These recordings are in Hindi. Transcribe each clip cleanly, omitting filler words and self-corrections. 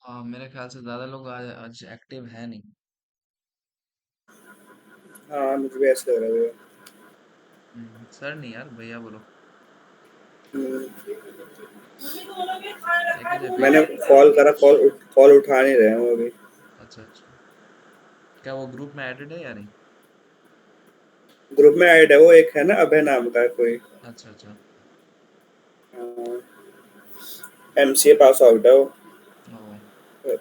हाँ, मेरे ख्याल से ज्यादा लोग आज आज एक्टिव है नहीं। हाँ, मुझे भी ऐसा लग रहा है। सर नहीं यार, भैया बोलो। हम्म, एक ही जगह मैंने है। कॉल करा, कॉल उठा नहीं रहे हैं वो अभी। अच्छा अच्छा। क्या वो ग्रुप में एडेड है या नहीं? ग्रुप में ऐड है, वो एक है ना, अभय नाम का है कोई। अच्छा अच्छा। एमसीए पास आउट है वो। ओ।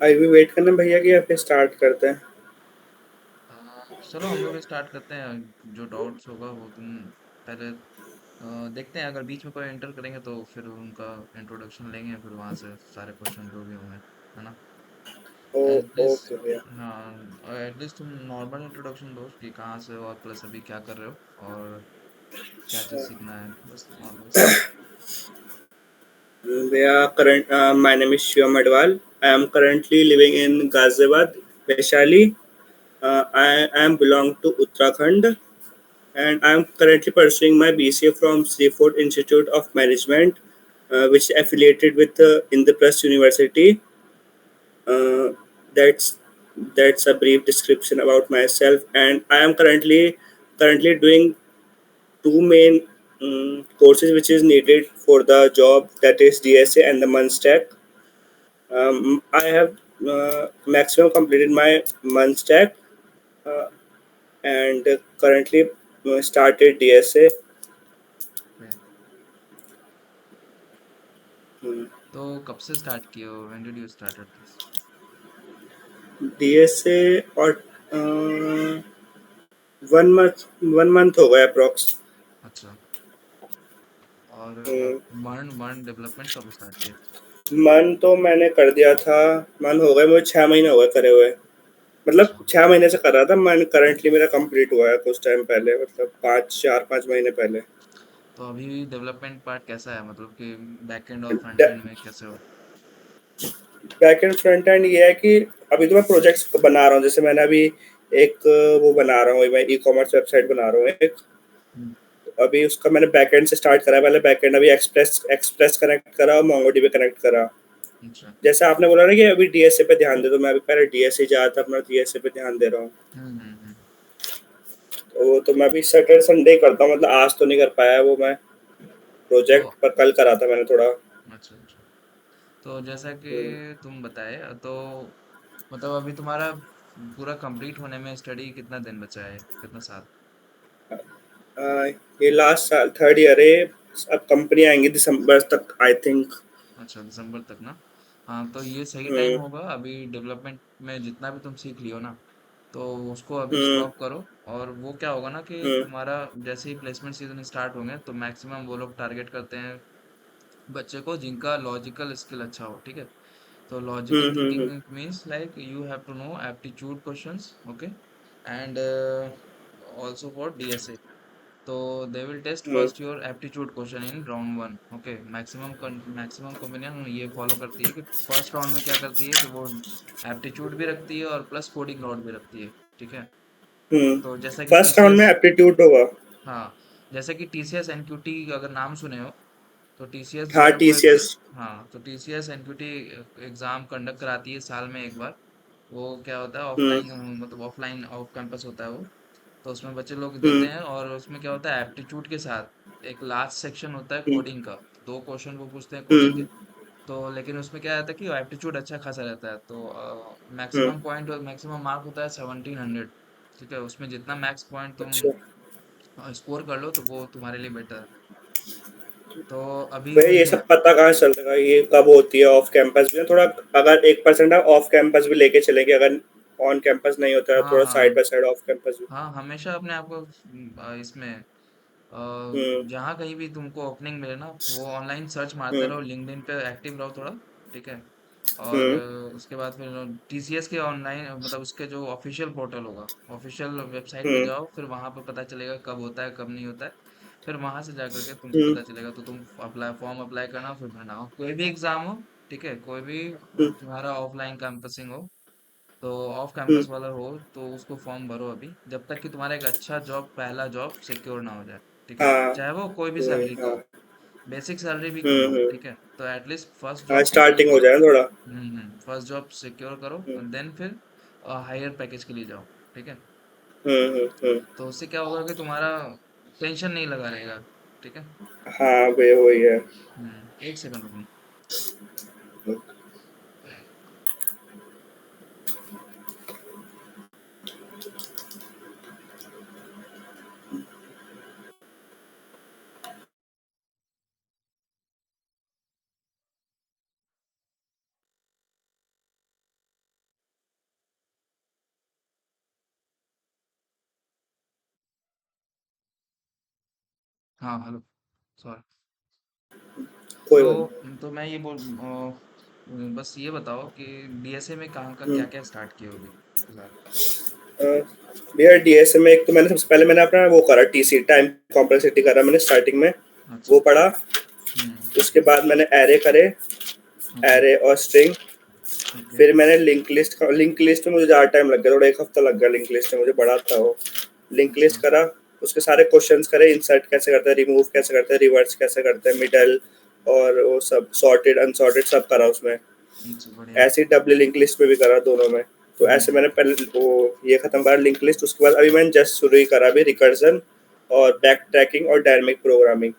अभी भी वेट करना भैया की, या फिर स्टार्ट करते हैं? चलो हम लोग स्टार्ट करते हैं। जो डाउट्स होगा वो तुम पहले देखते हैं। अगर बीच में कोई एंटर करेंगे तो फिर उनका इंट्रोडक्शन लेंगे, फिर वहां से सारे क्वेश्चन जो भी होंगे, है ना? ओ, एटलीस्ट, ओके भैया। हाँ एटलीस्ट तुम नॉर्मल इंट्रोडक्शन दो कि कहाँ से हो और प्लस अभी क्या कर रहे हो और क्या चीज़ सीखना है, बस नॉर्मल सा। भैया, current my name is Shivam Adwal. I am currently living in Ghaziabad, Vaishali. I am belong to Uttarakhand, and I am currently pursuing my BCA from Seafood Institute of Management, which is affiliated with Indraprasth University. Uh, that's that's a brief description about myself, and I am currently doing two main courses which is needed for the job, that is DSA and the Munstack. I have maximum completed my Munstack, uh, and currently started DSA. Okay. Hmm. तो कब से स्टार्ट किए हो? When did you started this? DSA और 1 मंथ हो गया अप्रोक्स। अच्छा। और बर्न बर्न डेवलपमेंट कब स्टार्ट किए? मन तो मैंने कर दिया था। मन हो गए मुझे 6 महीने हो गए करे हुए। मतलब अच्छा। 6 महीने से कर रहा था। मन करंटली मेरा कंप्लीट हुआ है कुछ टाइम पहले, मतलब 5 4 5 महीने पहले। तो अभी डेवलपमेंट पार्ट कैसा है, मतलब कि बैक एंड और फ्रंट एंड में कैसे हो? बैक एंड फ्रंट एंड ये है कि अभी तो मैं प्रोजेक्ट्स बना रहा हूँ। जैसे मैंने अभी एक वो बना रहा हूँ, मैं ई कॉमर्स वेबसाइट बना रहा हूँ एक। अभी उसका मैंने बैकएंड से स्टार्ट करा है। पहले बैकएंड अभी एक्सप्रेस एक्सप्रेस कनेक्ट करा और मोंगोडीबी कनेक्ट करा। अच्छा। जैसे आपने बोला ना कि अभी डीएसए पे ध्यान दे, तो मैं अभी पहले डीएसए जा रहा था, अपना डीएसए पे ध्यान दे रहा हूँ। हम्म। तो वो तो मैं अभी सैटरडे संडे करता हूँ, मतलब आज तो नहीं कर पाया वो मैं तो प्रोजेक्ट, पर कल करा था मैंने थोड़ा। अच्छा अच्छा। तो जैसा कि हम्म। तुम बताए, तो मतलब अभी तुम्हारा पूरा कंप्लीट होने में स्टडी कितना दिन बचा है, कितना साल? अ, ये लास्ट साल थर्ड ईयर है। अब कंपनी आएंगी दिसंबर तक आई थिंक। अच्छा, दिसंबर तक ना। हाँ, तो ये सही टाइम हम्म। होगा अभी डेवलपमेंट में जितना भी तुम सीख लियो ना, तो उसको अभी हम्म। स्टॉप करो। और वो क्या होगा ना कि हम्म। तुम्हारा जैसे ही प्लेसमेंट सीजन स्टार्ट होंगे तो मैक्सिमम वो लोग टारगेट करते हैं बच्चे को जिनका लॉजिकल स्किल अच्छा हो, ठीक है। तो logical hmm. Thinking means like you have to know aptitude questions, okay, and also for DSA. तो they will test hmm. first your aptitude question in round one, okay. Maximum कंपनियां ये फॉलो करती है कि फर्स्ट राउंड में क्या करती है कि वो एप्टीट्यूड भी रखती है और प्लस कोडिंग राउंड भी रखती है, ठीक है। हम्म। तो जैसा कि फर्स्ट राउंड में टीसीएस, एप्टीट्यूड होगा। हाँ, जैसे कि टीसीएस एनक्यूटी अगर नाम सुने हो, तो टीसीएस जो हाँ है वो एक, टीसीएस। हाँ, तो टीसीएस एनक्यूटी एग्जाम कंडक्ट कराती है साल में एक बार। वो क्या होता है, हम्म। ऑफलाइन, मतलब ऑफलाइन ऑफ कैंपस होता है वो। तो उसमें बच्चे लोग देते हम्म। हैं और उसमें क्या होता है, एप्टीट्यूड के साथ एक लास्ट सेक्शन होता है हम्म। कोडिंग का। दो क्वेश्चन वो पूछते हैं कोडिंग के। हम्म। तो लेकिन उसमें क्या रहता है कि एप्टीट्यूड अच्छा खासा रहता है, तो हम्म। मैक्सिमम मार्क होता है 1700, ठीक है। उसमें जितना मैक्स पॉइंट तुम अच्छा। स्कोर कर लो तो वो तुम्हारे लिए बेटर है। तो अभी भैया ये सब पता कहाँ से चलेगा, ये कब होती है ऑफ कैंपस भी? थोड़ा अगर 1% आप ऑफ कैंपस भी लेके चलेंगे, अगर ऑन कैंपस नहीं होता है, हाँ थोड़ा साइड हाँ बाय साइड ऑफ कैंपस भी। हाँ, हमेशा अपने आप को इसमें हम्म। जहाँ कहीं भी तुमको ओपनिंग मिले ना, वो ऑनलाइन सर्च मारते हम्म। रहो, लिंक्डइन पे एक्टिव रहो थोड़ा, ठीक है। और हम्म। उसके बाद फिर टीसीएस के ऑनलाइन, मतलब उसके जो ऑफिशियल पोर्टल होगा, ऑफिशियल वेबसाइट पे हम्म। जाओ, फिर वहां पे पता चलेगा कब होता है कब नहीं होता है। फिर वहां से जा करके तुमको हम्म। पता चलेगा, तो तुम अप्लाई फॉर्म अप्लाई करना, फिर भरना हो कोई भी एग्जाम हो, ठीक है, कोई भी हम्म। तुम्हारा ऑफलाइन कैंपसिंग हो, तो ऑफ हम्म। कैंपस वाला हो, तो उसको फॉर्म भरो अभी, जब तक कि तुम्हारा एक अच्छा जॉब, पहला जॉब सिक्योर ना हो जाए, ठीक है, हाँ चाहे वो कोई भी वही, सैलरी का हाँ। हो, बेसिक सैलरी भी क्यों ना हो, ठीक है। तो एटलीस्ट फर्स्ट हाँ जॉब सिक्योर स्टार्टिंग हो करो। जाए ना थोड़ा। फर्स्ट जॉब सिक्योर करो हम्म। और देन फिर हायर पैकेज के लिए जाओ, ठीक है। हम्म। तो उससे क्या होगा कि तुम्हारा टेंशन नहीं लगा रहेगा, ठीक है। हाँ वे वही है। एक सेकंड रुकना। हाँ, हेलो, सॉरी। कोई तो बात नहीं। मैं ये बस ये बताओ कि डीएसए में कहाँ का क्या हम्म। क्या स्टार्ट किए होगे फिलहाल? अ, भैया डीएसए में एक तो मैंने सबसे पहले मैंने अपना वो करा, टीसी टाइम कॉम्प्लेक्सिटी करा मैंने स्टार्टिंग में, अच्छा। वो पढ़ा। हम्म। उसके बाद मैंने एरे करे, ओके। एरे और स्ट्रिंग। ओके। फिर मैंने लिंक लिस्ट में मुझे ज़्यादा टाइम लग गया, थोड़ा एक हफ्ता लग गया लिंक लिस्ट में, मुझे बड़ा था वो। लिंक अच्छा। लिस्ट करा, उसके सारे क्वेश्चंस करे, इंसर्ट कैसे करते हैं, रिमूव कैसे करते हैं, रिवर्स कैसे करते हैं, मिडल और वो सब सॉर्टेड अनसॉर्टेड सब करा उसमें। अच्छा, बढ़िया। ऐसे ही डबल लिंक लिस्ट में भी करा दोनों में। तो ऐसे मैंने हम्म। पहले वो ये खत्म करा लिंक लिस्ट। उसके बाद अभी मैंने जस्ट शुरू ही करा अभी रिकर्जन और बैक ट्रैकिंग और डायनेमिक प्रोग्रामिंग।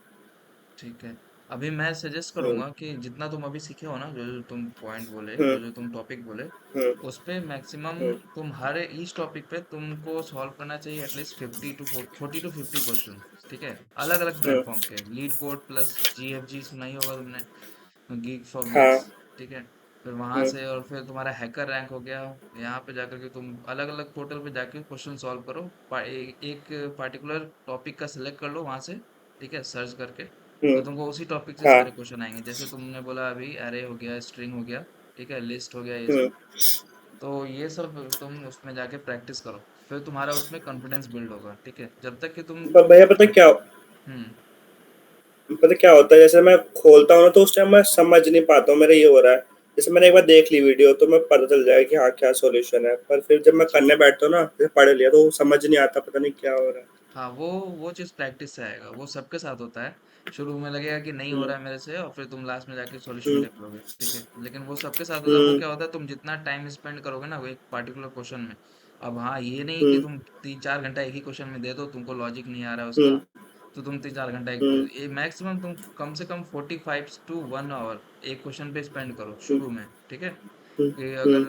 ठीक है। अभी मैं सजेस्ट हम्म। करूंगा कि जितना तुम अभी सीखे हो ना, जो जो तुम पॉइंट बोले, हम्म। जो जो तुम टॉपिक बोले, हम्म। उस पे मैक्सिमम हम्म। तुम हर इस टॉपिक पे तुमको सॉल्व करना चाहिए एटलीस्ट 40 to 50 क्वेश्चन, ठीक है, अलग अलग हम्म। प्लेटफॉर्म के। लीड कोड प्लस जीएफजी सुना ही होगा तुमने, गीक फॉर हाँ। गेक्स, ठीक है। फिर वहां हम्म। से और फिर तुम्हारा हैकर रैंक हो गया। यहाँ पे जाकर के तुम अलग अलग पोर्टल पे जाके क्वेश्चन सॉल्व करो, एक पार्टिकुलर टॉपिक का सिलेक्ट कर लो वहां से, ठीक है, सर्च करके। हम्म। तो तुमको उसी टॉपिक से हाँ। सारे क्वेश्चन आएंगे, जैसे तुमने बोला अभी एरे हो गया, स्ट्रिंग हो गया, ठीक है, लिस्ट हो गया, ये सब। हम्म। तो ये सब तुम उसमें जाके प्रैक्टिस करो, फिर तुम्हारा उसमें कॉन्फिडेंस बिल्ड होगा, ठीक है, जब तक कि तुम पर भैया हम्म। पता क्या होता है, जैसे मैं खोलता हूँ ना तो उस टाइम मैं समझ नहीं पाता हूँ, मेरा ये हो रहा है। जैसे मैंने एक बार देख ली वीडियो तो मैं पता चल जाएगा कि हाँ क्या सॉल्यूशन है, पर फिर जब मैं अच्छा। करने बैठता हूँ ना, जैसे पढ़ लिया तो समझ नहीं आता, पता नहीं क्या हो रहा है। हाँ, वो चीज़ प्रैक्टिस से आएगा, वो सबके साथ होता है। शुरू में लगेगा कि नहीं हो हुँ, रहा है मेरे से, और फिर तुम लास्ट में जाके सॉल्यूशन हुँ, देख लोगे, ठीक है। लेकिन वो सबके साथ होता है, वो हुँ, क्या होता है, तुम जितना टाइम स्पेंड करोगे ना वो एक पर्टिकुलर क्वेश्चन में। अब हाँ, ये नहीं कि हुँ, तुम 3-4 घंटा एक ही क्वेश्चन में दे दो, तुमको लॉजिक नहीं आ रहा है हुँ, उसका, तो तुम 3-4 घंटा हुँ, एक मैक्सिमम तुम कम से कम 45 to 1 आवर एक क्वेश्चन पे स्पेंड करो हुँ, शुरू में, ठीक है। हुँ, कि हुँ, अगर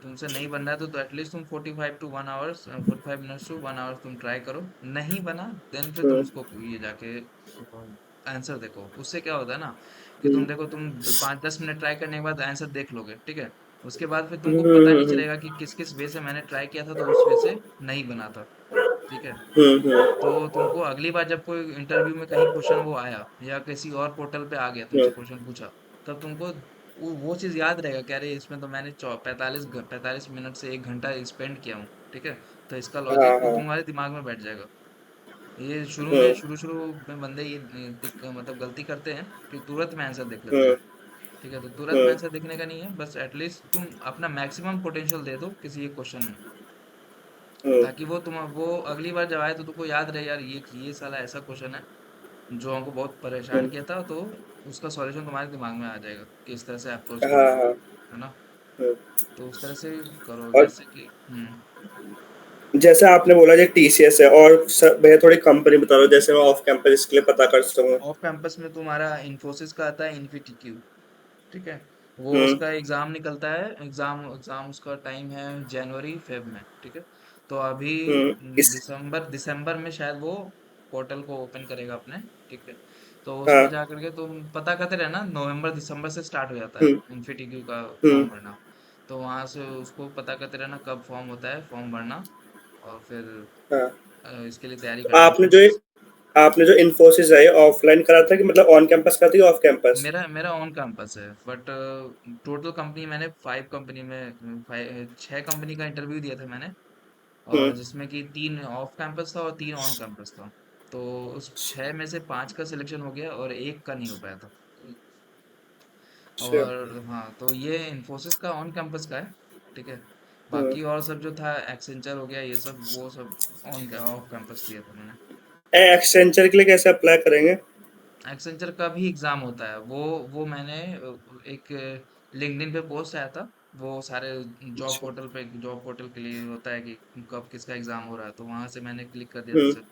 तुमसे नहीं बन रहा है तो एटलीस्ट तुम 45 to 1 hours 45 minutes to 1 hour तुम ट्राई करो। नहीं बना, देन फिर तुम हुँ, उसको ये जाके आंसर देखो। उससे क्या होता है ना कि हुँ, तुम देखो, तुम 5-10 मिनट ट्राई करने के बाद आंसर देख लोगे, ठीक है। उसके बाद फिर हुँ, तुमको पता नहीं हुँ, चलेगा कि किस किस वे से मैंने ट्राई किया था तो उस वे से नहीं बना था, ठीक है। हुँ, हुँ, तो तुमको अगली बार जब कोई इंटरव्यू में कहीं क्वेश्चन वो आया या किसी और पोर्टल पे आ गया तुमसे हुँ, क्वेश्चन पूछा, तब तुमको वो चीज याद रहेगा कि अरे इसमें तो मैंने 45 मिनट से 1 घंटा स्पेंड किया हूँ, ठीक है। तो इसका लॉजिक हाँ, वो हाँ, तुम्हारे दिमाग में बैठ जाएगा। ये हुँ, शुरू शुरू में बंदे ये मतलब गलती करते हैं कि तुरंत में आंसर देख लेते हुँ, हैं, ठीक है। तो तुरंत में हुँ, आंसर देखने का नहीं है, बस एटलीस्ट तुम अपना मैक्सिमम पोटेंशियल दे दो किसी एक क्वेश्चन में, हुँ, ताकि वो अगली बार जब आए तो तुमको याद रहे, यार ये साला ऐसा क्वेश्चन है जो हमको बहुत हुँ, परेशान किया था, तो उसका सॉल्यूशन तुम्हारे दिमाग में आ जाएगा कि इस तरह से अप्रोच हाँ, करो, हाँ, है ना। हुँ। तो उस तरह से करो, और जैसे कि जैसे आपने बोला जो टीसीएस है और भैया थोड़ी कंपनी बता दो जैसे मैं ऑफ कैंपस इसके लिए पता कर सकूँ। ऑफ कैंपस में तुम्हारा इन्फोसिस का आता है, इन्फीटीक्यू, ठीक है। वो हुँ, उसका एग्जाम निकलता है, एग्जाम एग्जाम उसका टाइम है जनवरी फेब में, ठीक है। तो अभी हुँ, इस दिसंबर दिसंबर में शायद वो पोर्टल को ओपन करेगा अपने, ठीक है। तो उसमें हाँ, जा करके तुम पता करते रहना, नवंबर दिसंबर से स्टार्ट हो जाता है हुँ, इन्फीटीक्यू का हुँ, फॉर्म भरना। तो वहां से उसको पता करते रहना कब फॉर्म होता है, फॉर्म भरना, और फिर हाँ। इसके लिए तैयारी तो करना इन्फोसिस। आपने जो इन्फोसिस है ये ऑफलाइन करा था कि मतलब ऑन कैंपस करा था या ऑफ कैंपस? मेरा मेरा ऑन कैंपस है, बट टोटल कंपनी मैंने 5 कंपनी में 6 कंपनी का इंटरव्यू दिया था मैंने, हुँ, और जिसमें कि 3 ऑफ कैंपस था और 3 ऑन कैंपस था। तो उस 6 में से 5 का सिलेक्शन हो गया और एक का नहीं हो पाया था। अच्छा, और हाँ, तो ये इन्फोसिस का ऑन कैंपस का है, ठीक है। हुँ। बाकी और सब जो था, एक्सेंचर हो गया, ये सब वो सब ऑन ऑफ कैंपस दिया था मैंने। एक्सेंचर के लिए कैसे अप्लाई करेंगे? एक्सेंचर का भी एग्जाम होता है, वो मैंने एक लिंक्डइन पे पोस्ट आया था। वो सारे अच्छा, जॉब पोर्टल के लिए होता है कि कब किसका एग्जाम हो रहा है, तो वहां से मैंने क्लिक कर दिया था हुँ, सिर्फ।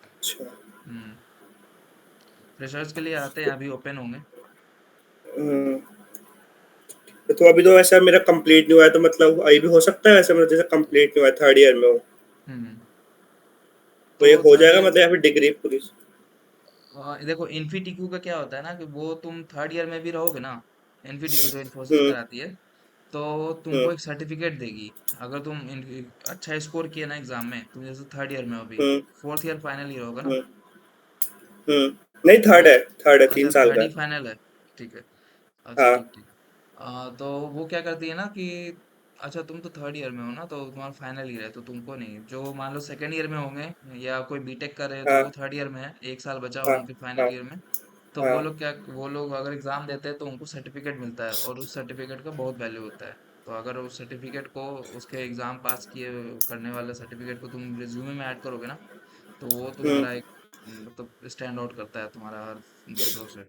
अच्छा, हम्म। फ्रेशर्स के लिए आते हैं, अभी ओपन होंगे। हुँ। तो अभी तो वैसे मेरा कंप्लीट नहीं हुआ है तो मतलब अभी भी हो सकता है वैसे मतलब जैसे कंप्लीट नहीं हुआ है थर्ड ईयर में हूँ, हम्म। तो तो ये हो थर्ड जाएगा ईयर मतलब या फिर डिग्री पूरी? देखो, इन्फीटीक्यू का क्या होता है ना कि वो तुम थर्ड ईयर में भी रहोगे ना, इन्फीटीक्यू जो इन्फोसिस हुँ, कराती है, तो हुँ, तुमको एक सर्टिफिकेट देगी। अगर तुम अच्छा स्कोर किया ना एग्जाम में, तुम जैसे थर्ड ईयर में हो अभी, हुँ, फोर्थ ईयर फाइनल ईयर होगा ना। हुँ, हुँ। नहीं तो थर्ड है 3 अच्छा, साल थर्ड का ही है। फाइनल है, ठीक है। अच्छा, हाँ, ठीक ठीक। तो वो क्या करती है ना कि अच्छा, तुम तो थर्ड ईयर में हो ना, तो तुम्हारा फाइनल ईयर है, तो तुमको नहीं, जो मान लो सेकंड ईयर में होंगे या कोई बीटेक कर रहे हैं तो हाँ, वो थर्ड ईयर में है, 1 साल बचा हुआ हाँ, है उनके फाइनल हाँ, ईयर में। तो हाँ, वो लोग अगर एग्जाम देते हैं तो उनको सर्टिफिकेट मिलता है, और उस सर्टिफिकेट का बहुत वैल्यू होता है। तो अगर उस सर्टिफिकेट को, उसके एग्जाम पास किए करने वाले सर्टिफिकेट को तुम रिज्यूमे में ऐड करोगे ना, तो वो हुँ। तुम्हारा एक मतलब स्टैंड आउट करता है तुम्हारा हर दूसरों से।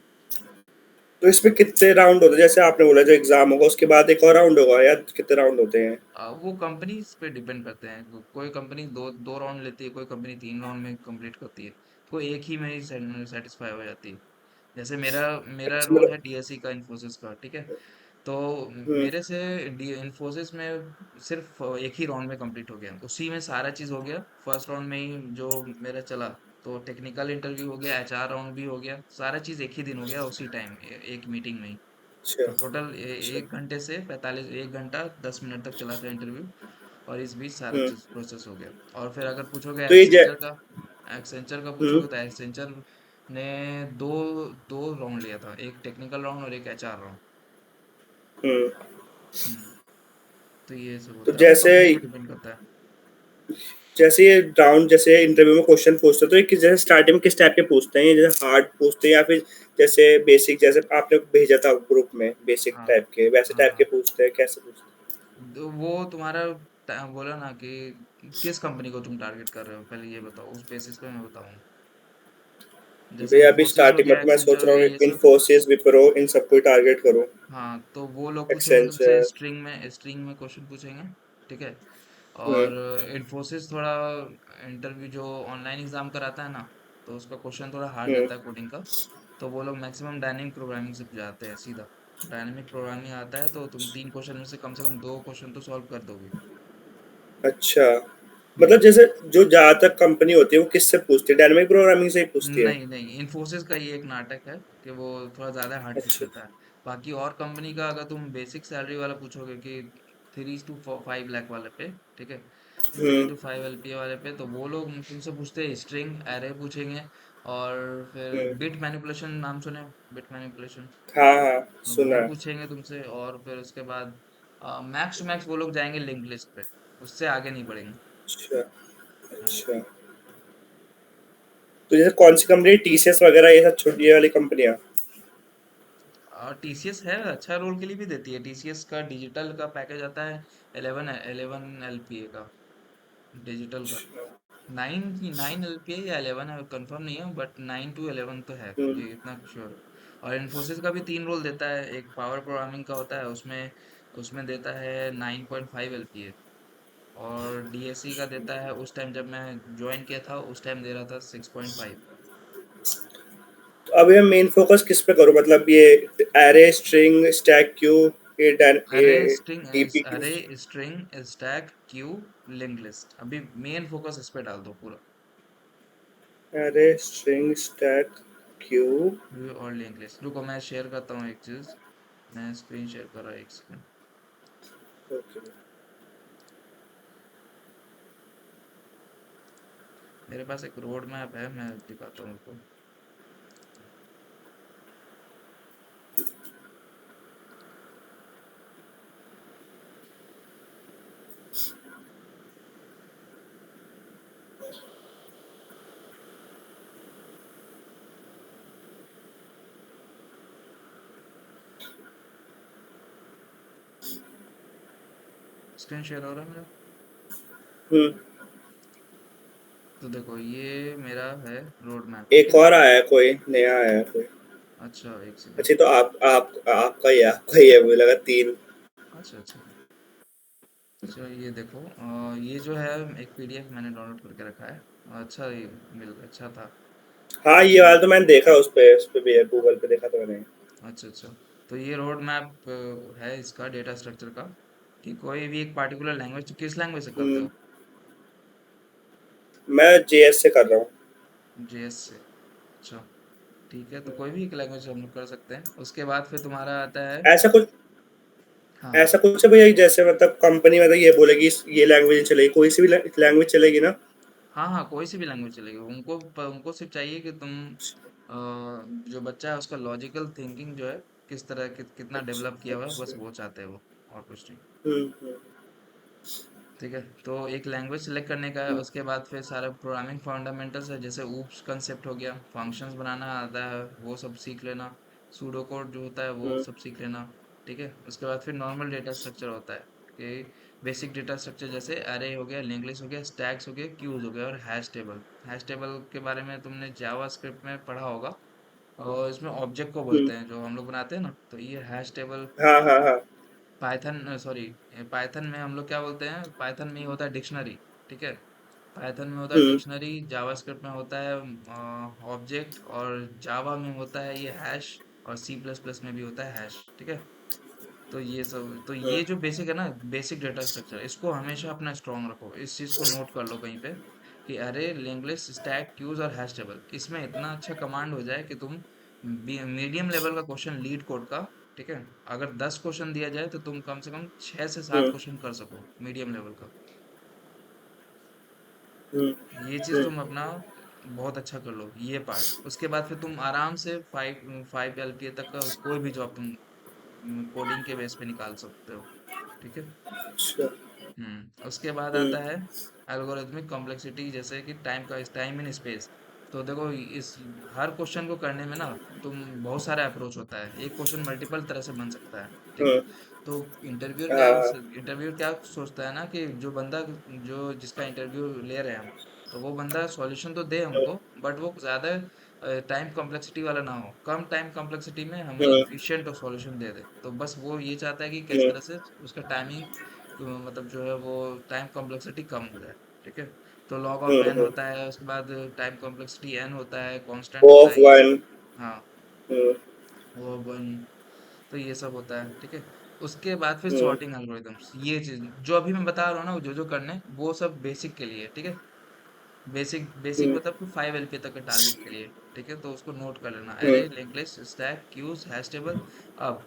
तो इसमें कितने राउंड होते हैं? जैसे आपने बोला जो एग्ज़ाम होगा उसके बाद एक और राउंड होगा या कितने राउंड होते हैं? वो कंपनीज पे डिपेंड करते हैं, कोई कंपनी दो दो राउंड लेती है, कोई कंपनी 3 राउंड में कंप्लीट करती है, कोई एक ही में ही सेटिस्फाई हो जाती है। जैसे मेरा मेरा अच्छा रोल मतलब है डीएससी का, इन्फोसिस का, ठीक है। तो हुँ, मेरे से डी इन्फोसिस में सिर्फ एक ही राउंड में कंप्लीट हो गया, उसी में सारा चीज हो गया, फर्स्ट राउंड में ही जो मेरा चला। तो टेक्निकल इंटरव्यू हो गया, एचआर राउंड भी हो गया, सारा चीज एक ही दिन हो गया, उसी टाइम एक मीटिंग में ही। अच्छा, तो टोटल अच्छा, 1 घंटे से 45 1 घंटा 10 मिनट तक चला था इंटरव्यू, और इस बीच सारा हुँ। चीज प्रोसेस हो गया। और फिर अगर पूछोगे तो ये ज एक्सेंचर का हुँ, पूछोगे तो एक्सेंचर ने दो दो राउंड लिया था, एक टेक्निकल राउंड और एक एचआर राउंड। हुँ। हम्म। तो ये सब तो होता है, वो कंपनी पे डिपेंड करता है। जैसे ये राउंड जैसे इंटरव्यू में क्वेश्चन पूछते हैं तो ये किस जैसे स्टार्टिंग में किस टाइप के पूछते हैं? ये जैसे हार्ड पूछते हैं या फिर जैसे बेसिक जैसे आपने भेजा था ग्रुप में बेसिक हाँ, टाइप के वैसे हाँ, टाइप के हाँ। पूछते हैं कैसे पूछते वो तुम्हारा बोला ना कि किस कंपनी को तुम टारगेट कर रहे हो पहले ये बताओ, उस बेसिस पे मैं बताऊँ। जैसे भैया अभी इन्फोसिस हो स्टार्टिंग में गया, तो मैं एक्सेंचर सोच हो रहा गया, हूँ ये सब। इन्फोसिस विप्रो इन सबको ही टारगेट करूँ। हाँ, तो वो लोग पूछेंगे तुमसे एक्सेंचर। स्ट्रिंग में क्वेश्चन पूछेंगे, ठीक है। हम्म। और इन्फोसिस थोड़ा इंटरव्यू जो ऑनलाइन एग्जाम कराता है ना, तो उसका क्वेश्चन थोड़ा हार्ड हम्म। रहता है कोडिंग का। तो वो लोग मैक्सिमम डायनेमिक प्रोग्रामिंग से जाते हैं सीधा। डायनेमिक प्रोग्रामिंग आता है तो तुम 3 क्वेश्चन में से कम 2 क्वेश्चन तो सॉल्व कर दोगे। अच्छा, मतलब हम्म। जैसे जो ज्यादातर कंपनी होती है वो किससे पूछती है, डायनेमिक प्रोग्रामिंग से ही पूछती है? नहीं नहीं, इन्फोसिस का ये एक नाटक है कि वो थोड़ा ज्यादा हार्ड पूछ अच्छा। लेता है। बाकी और कंपनी का अगर तुम बेसिक सैलरी वाला पूछोगे कि 3 to 5 लाख वाले पे, ठीक है, three hmm. Two five LPA वाले पे, तो वो लोग तुमसे पूछते हैं स्ट्रिंग एरे पूछेंगे। और फिर हम्म। बिट मैनिपुलेशन नाम सुने? बिट मैनिपुलेशन हाँ हाँ, सुना वो है। पूछेंगे तुमसे। और फिर उसके बाद मैक्स टू मैक्स वो लोग जाएंगे लिंक लिस्ट पे, उससे आगे नहीं बढ़ेंगे। अच्छा। हाँ। अच्छा, तो जैसे कौन सी कंपनी, टीसीएस वगैरह ये सब छोटी ये वाली कंपनियां? और टीसीएस है, अच्छा रोल के लिए भी देती है। टीसीएस का डिजिटल का पैकेज आता है 11 एलपीए का, डिजिटल का। 9 एलपीए या 11 है, कंफर्म नहीं है, बट 9 to 11 तो है, हम्म। ये इतना श्योर है। और इन्फोसिस का भी 3 रोल देता है। एक पावर प्रोग्रामिंग का होता है, उसमें उसमें देता है 9.5 एलपीए। और डीएससी का देता है, उस टाइम जब मैं ज्वाइन किया था उस टाइम दे रहा था 6.5। तो अब ये मेन फोकस किस पे करूँ, मतलब ये एरे, स्ट्रिंग, स्टैक, क्यू, अरे ये स्ट्रिंग डीपीक्यू? अरे string stack queue link list, अभी मेन फोकस इस पे डाल दो पूरा। Array, string, stack, Q. View और लिंक लिस्ट। रुको मैं शेयर करता हूँ एक चीज, मैं स्क्रीन शेयर कर रहा हूँ, एक सेकंड। ओके। मेरे पास एक रोड मैप है, मैं दिखाता हूँ आपको। स्क्रीन शेयर हो रहा है मेरा? हम्म। तो देखो ये मेरा है रोड मैप, ठीक एक है। और आया है, कोई नया आया है कोई? अच्छा एक सेकंड। अच्छा, तो आप आपका ही है, मुझे लगा तीन। अच्छा अच्छा। चलो ये देखो, ये जो है एक पीडीएफ मैंने डाउनलोड करके रखा है। अच्छा, ये अच्छा था। हाँ, तो ये वाला तो मैंने देखा, उस पे भी है, गूगल पे देखा था मैंने। अच्छा अच्छा। तो ये रोड मैप है इसका डेटा स्ट्रक्चर का, कि कोई भी एक पार्टिकुलर लैंग्वेज, किस लैंग्वेज से करते हम्म। हो? मैं जेएस से कर रहा हूँ। जेएस से। अच्छा, ठीक है, तो कोई भी एक लैंग्वेज हम लोग कर सकते हैं। उसके बाद फिर तुम्हारा आता है। ऐसा कुछ हाँ ऐसा कुछ है भैया, जैसे मतलब कंपनी मतलब ये बोलेगी ये लैंग्वेज चलेगी, कोई सी भी लैंग्वेज चलेगी ना? हाँ हाँ, कोई सी भी लैंग्वेज चलेगी। उनको सिर्फ चाहिए कि तुम जो बच्चा है उसका लॉजिकल थिंकिंग जो है किस तरह कितना डेवलप अच्छा किया हुआ है, बस अच्छा। वो चाहते हैं वो, और कुछ नहीं। हम्म। ठीक है, तो एक लैंग्वेज सेलेक्ट करने का है। हम्म। उसके बाद फिर सारा प्रोग्रामिंग फंडामेंटल्स है, जैसे ऊप्स कंसेप्ट हो गया, फंक्शंस बनाना आता है वो सब सीख लेना, सूडो कोड जो होता है वो हम्म। सब सीख लेना। ठीक है, उसके बाद फिर नॉर्मल डेटा स्ट्रक्चर होता है कि बेसिक डेटा स्ट्रक्चर जैसे अरे हो गया, लिंक लिस्ट हो गया, स्टैक्स हो गया, क्यूज हो गया, और हैश टेबल। हैश टेबल के बारे में तुमने जावा स्क्रिप्ट में पढ़ा होगा, और इसमें ऑब्जेक्ट को हम्म। बोलते हैं जो हम लोग बनाते हैं ना, तो ये हैश टेबल। हाँ हाँ हाँ। पाइथन, सॉरी, पाइथन में हम लोग क्या बोलते हैं, पाइथन में ही होता है डिक्शनरी। ठीक है, पाइथन में होता है हम्म। डिक्शनरी, जावास्क्रिप्ट में होता है ऑब्जेक्ट, और जावा में होता है ये हैश, और सी प्लस प्लस में भी होता है हैश। ठीक है, तो ये सब, तो हम्म। ये जो बेसिक है ना, बेसिक डेटा स्ट्रक्चर, इसको हमेशा अपना स्ट्रॉन्ग रखो, इस चीज को नोट कर लो कहीं पे, कि अरे लिंक लिस्ट, स्टैक, क्यूज और हैश टेबल, इसमें इतना अच्छा कमांड हो जाए कि तुम मीडियम लेवल का क्वेश्चन लीड कोड का, ठीक है, अगर 10 क्वेश्चन दिया जाए तो तुम कम से कम 6 से 7 हम्म। क्वेश्चन कर सको मीडियम लेवल का। हम्म। ये चीज हम्म। तुम अपना बहुत अच्छा कर लो ये पार्ट। उसके बाद फिर तुम आराम से 5 एलपीए तक का कोई भी जॉब तुम कोडिंग के बेस पे निकाल सकते हो। ठीक है। अच्छा। उसके बाद हम्म। आता है एल्गोरिथमिक कॉम्प्लेक्सिटी, जैसे कि टाइम इन स्पेस। तो देखो इस हर क्वेश्चन को करने में ना तुम बहुत सारा अप्रोच होता है, एक क्वेश्चन मल्टीपल तरह से बन सकता है, ठीक है। हम्म। तो इंटरव्यूअर क्या हाँ। इंटरव्यूअर क्या सोचता है ना कि जो बंदा जो जिसका इंटरव्यू ले रहे हैं हम, तो वो बंदा सॉल्यूशन तो दे हम्म। हमको, बट वो ज्यादा टाइम कॉम्प्लेक्सिटी वाला ना हो, कम टाइम कॉम्प्लेक्सिटी में हमें हम्म। इफिशिएंट सॉल्यूशन दे दे। तो बस वो ये चाहता है कि किस हम्म। तरह से उसका टाइमिंग मतलब जो है वो टाइम कॉम्प्लेक्सिटी कम हो जाए, ठीक है। तो लॉग ऑफ एन हम्म। होता है, उसके बाद टाइम कॉम्प्लेक्सिटी एन होता है, कांस्टेंट ओ होता ऑफ है, ये सब। वन। हाँ, हम्म। वो वन। तो ये सब होता है, ठीक है। उसके बाद फिर हम्म। सॉर्टिंग एल्गोरिदम्स, ये चीज जो अभी मैं बता रहा हूँ ना, जो जो करने वो सब बेसिक के लिए, ठीक है। बेसिक बेसिक हम्म। मतलब 5 LP तक के टारगेट के लिए, ठीक है। तो उसको नोट कर लेना, हम्म। Array, linked list, stack, queues, hash table. अब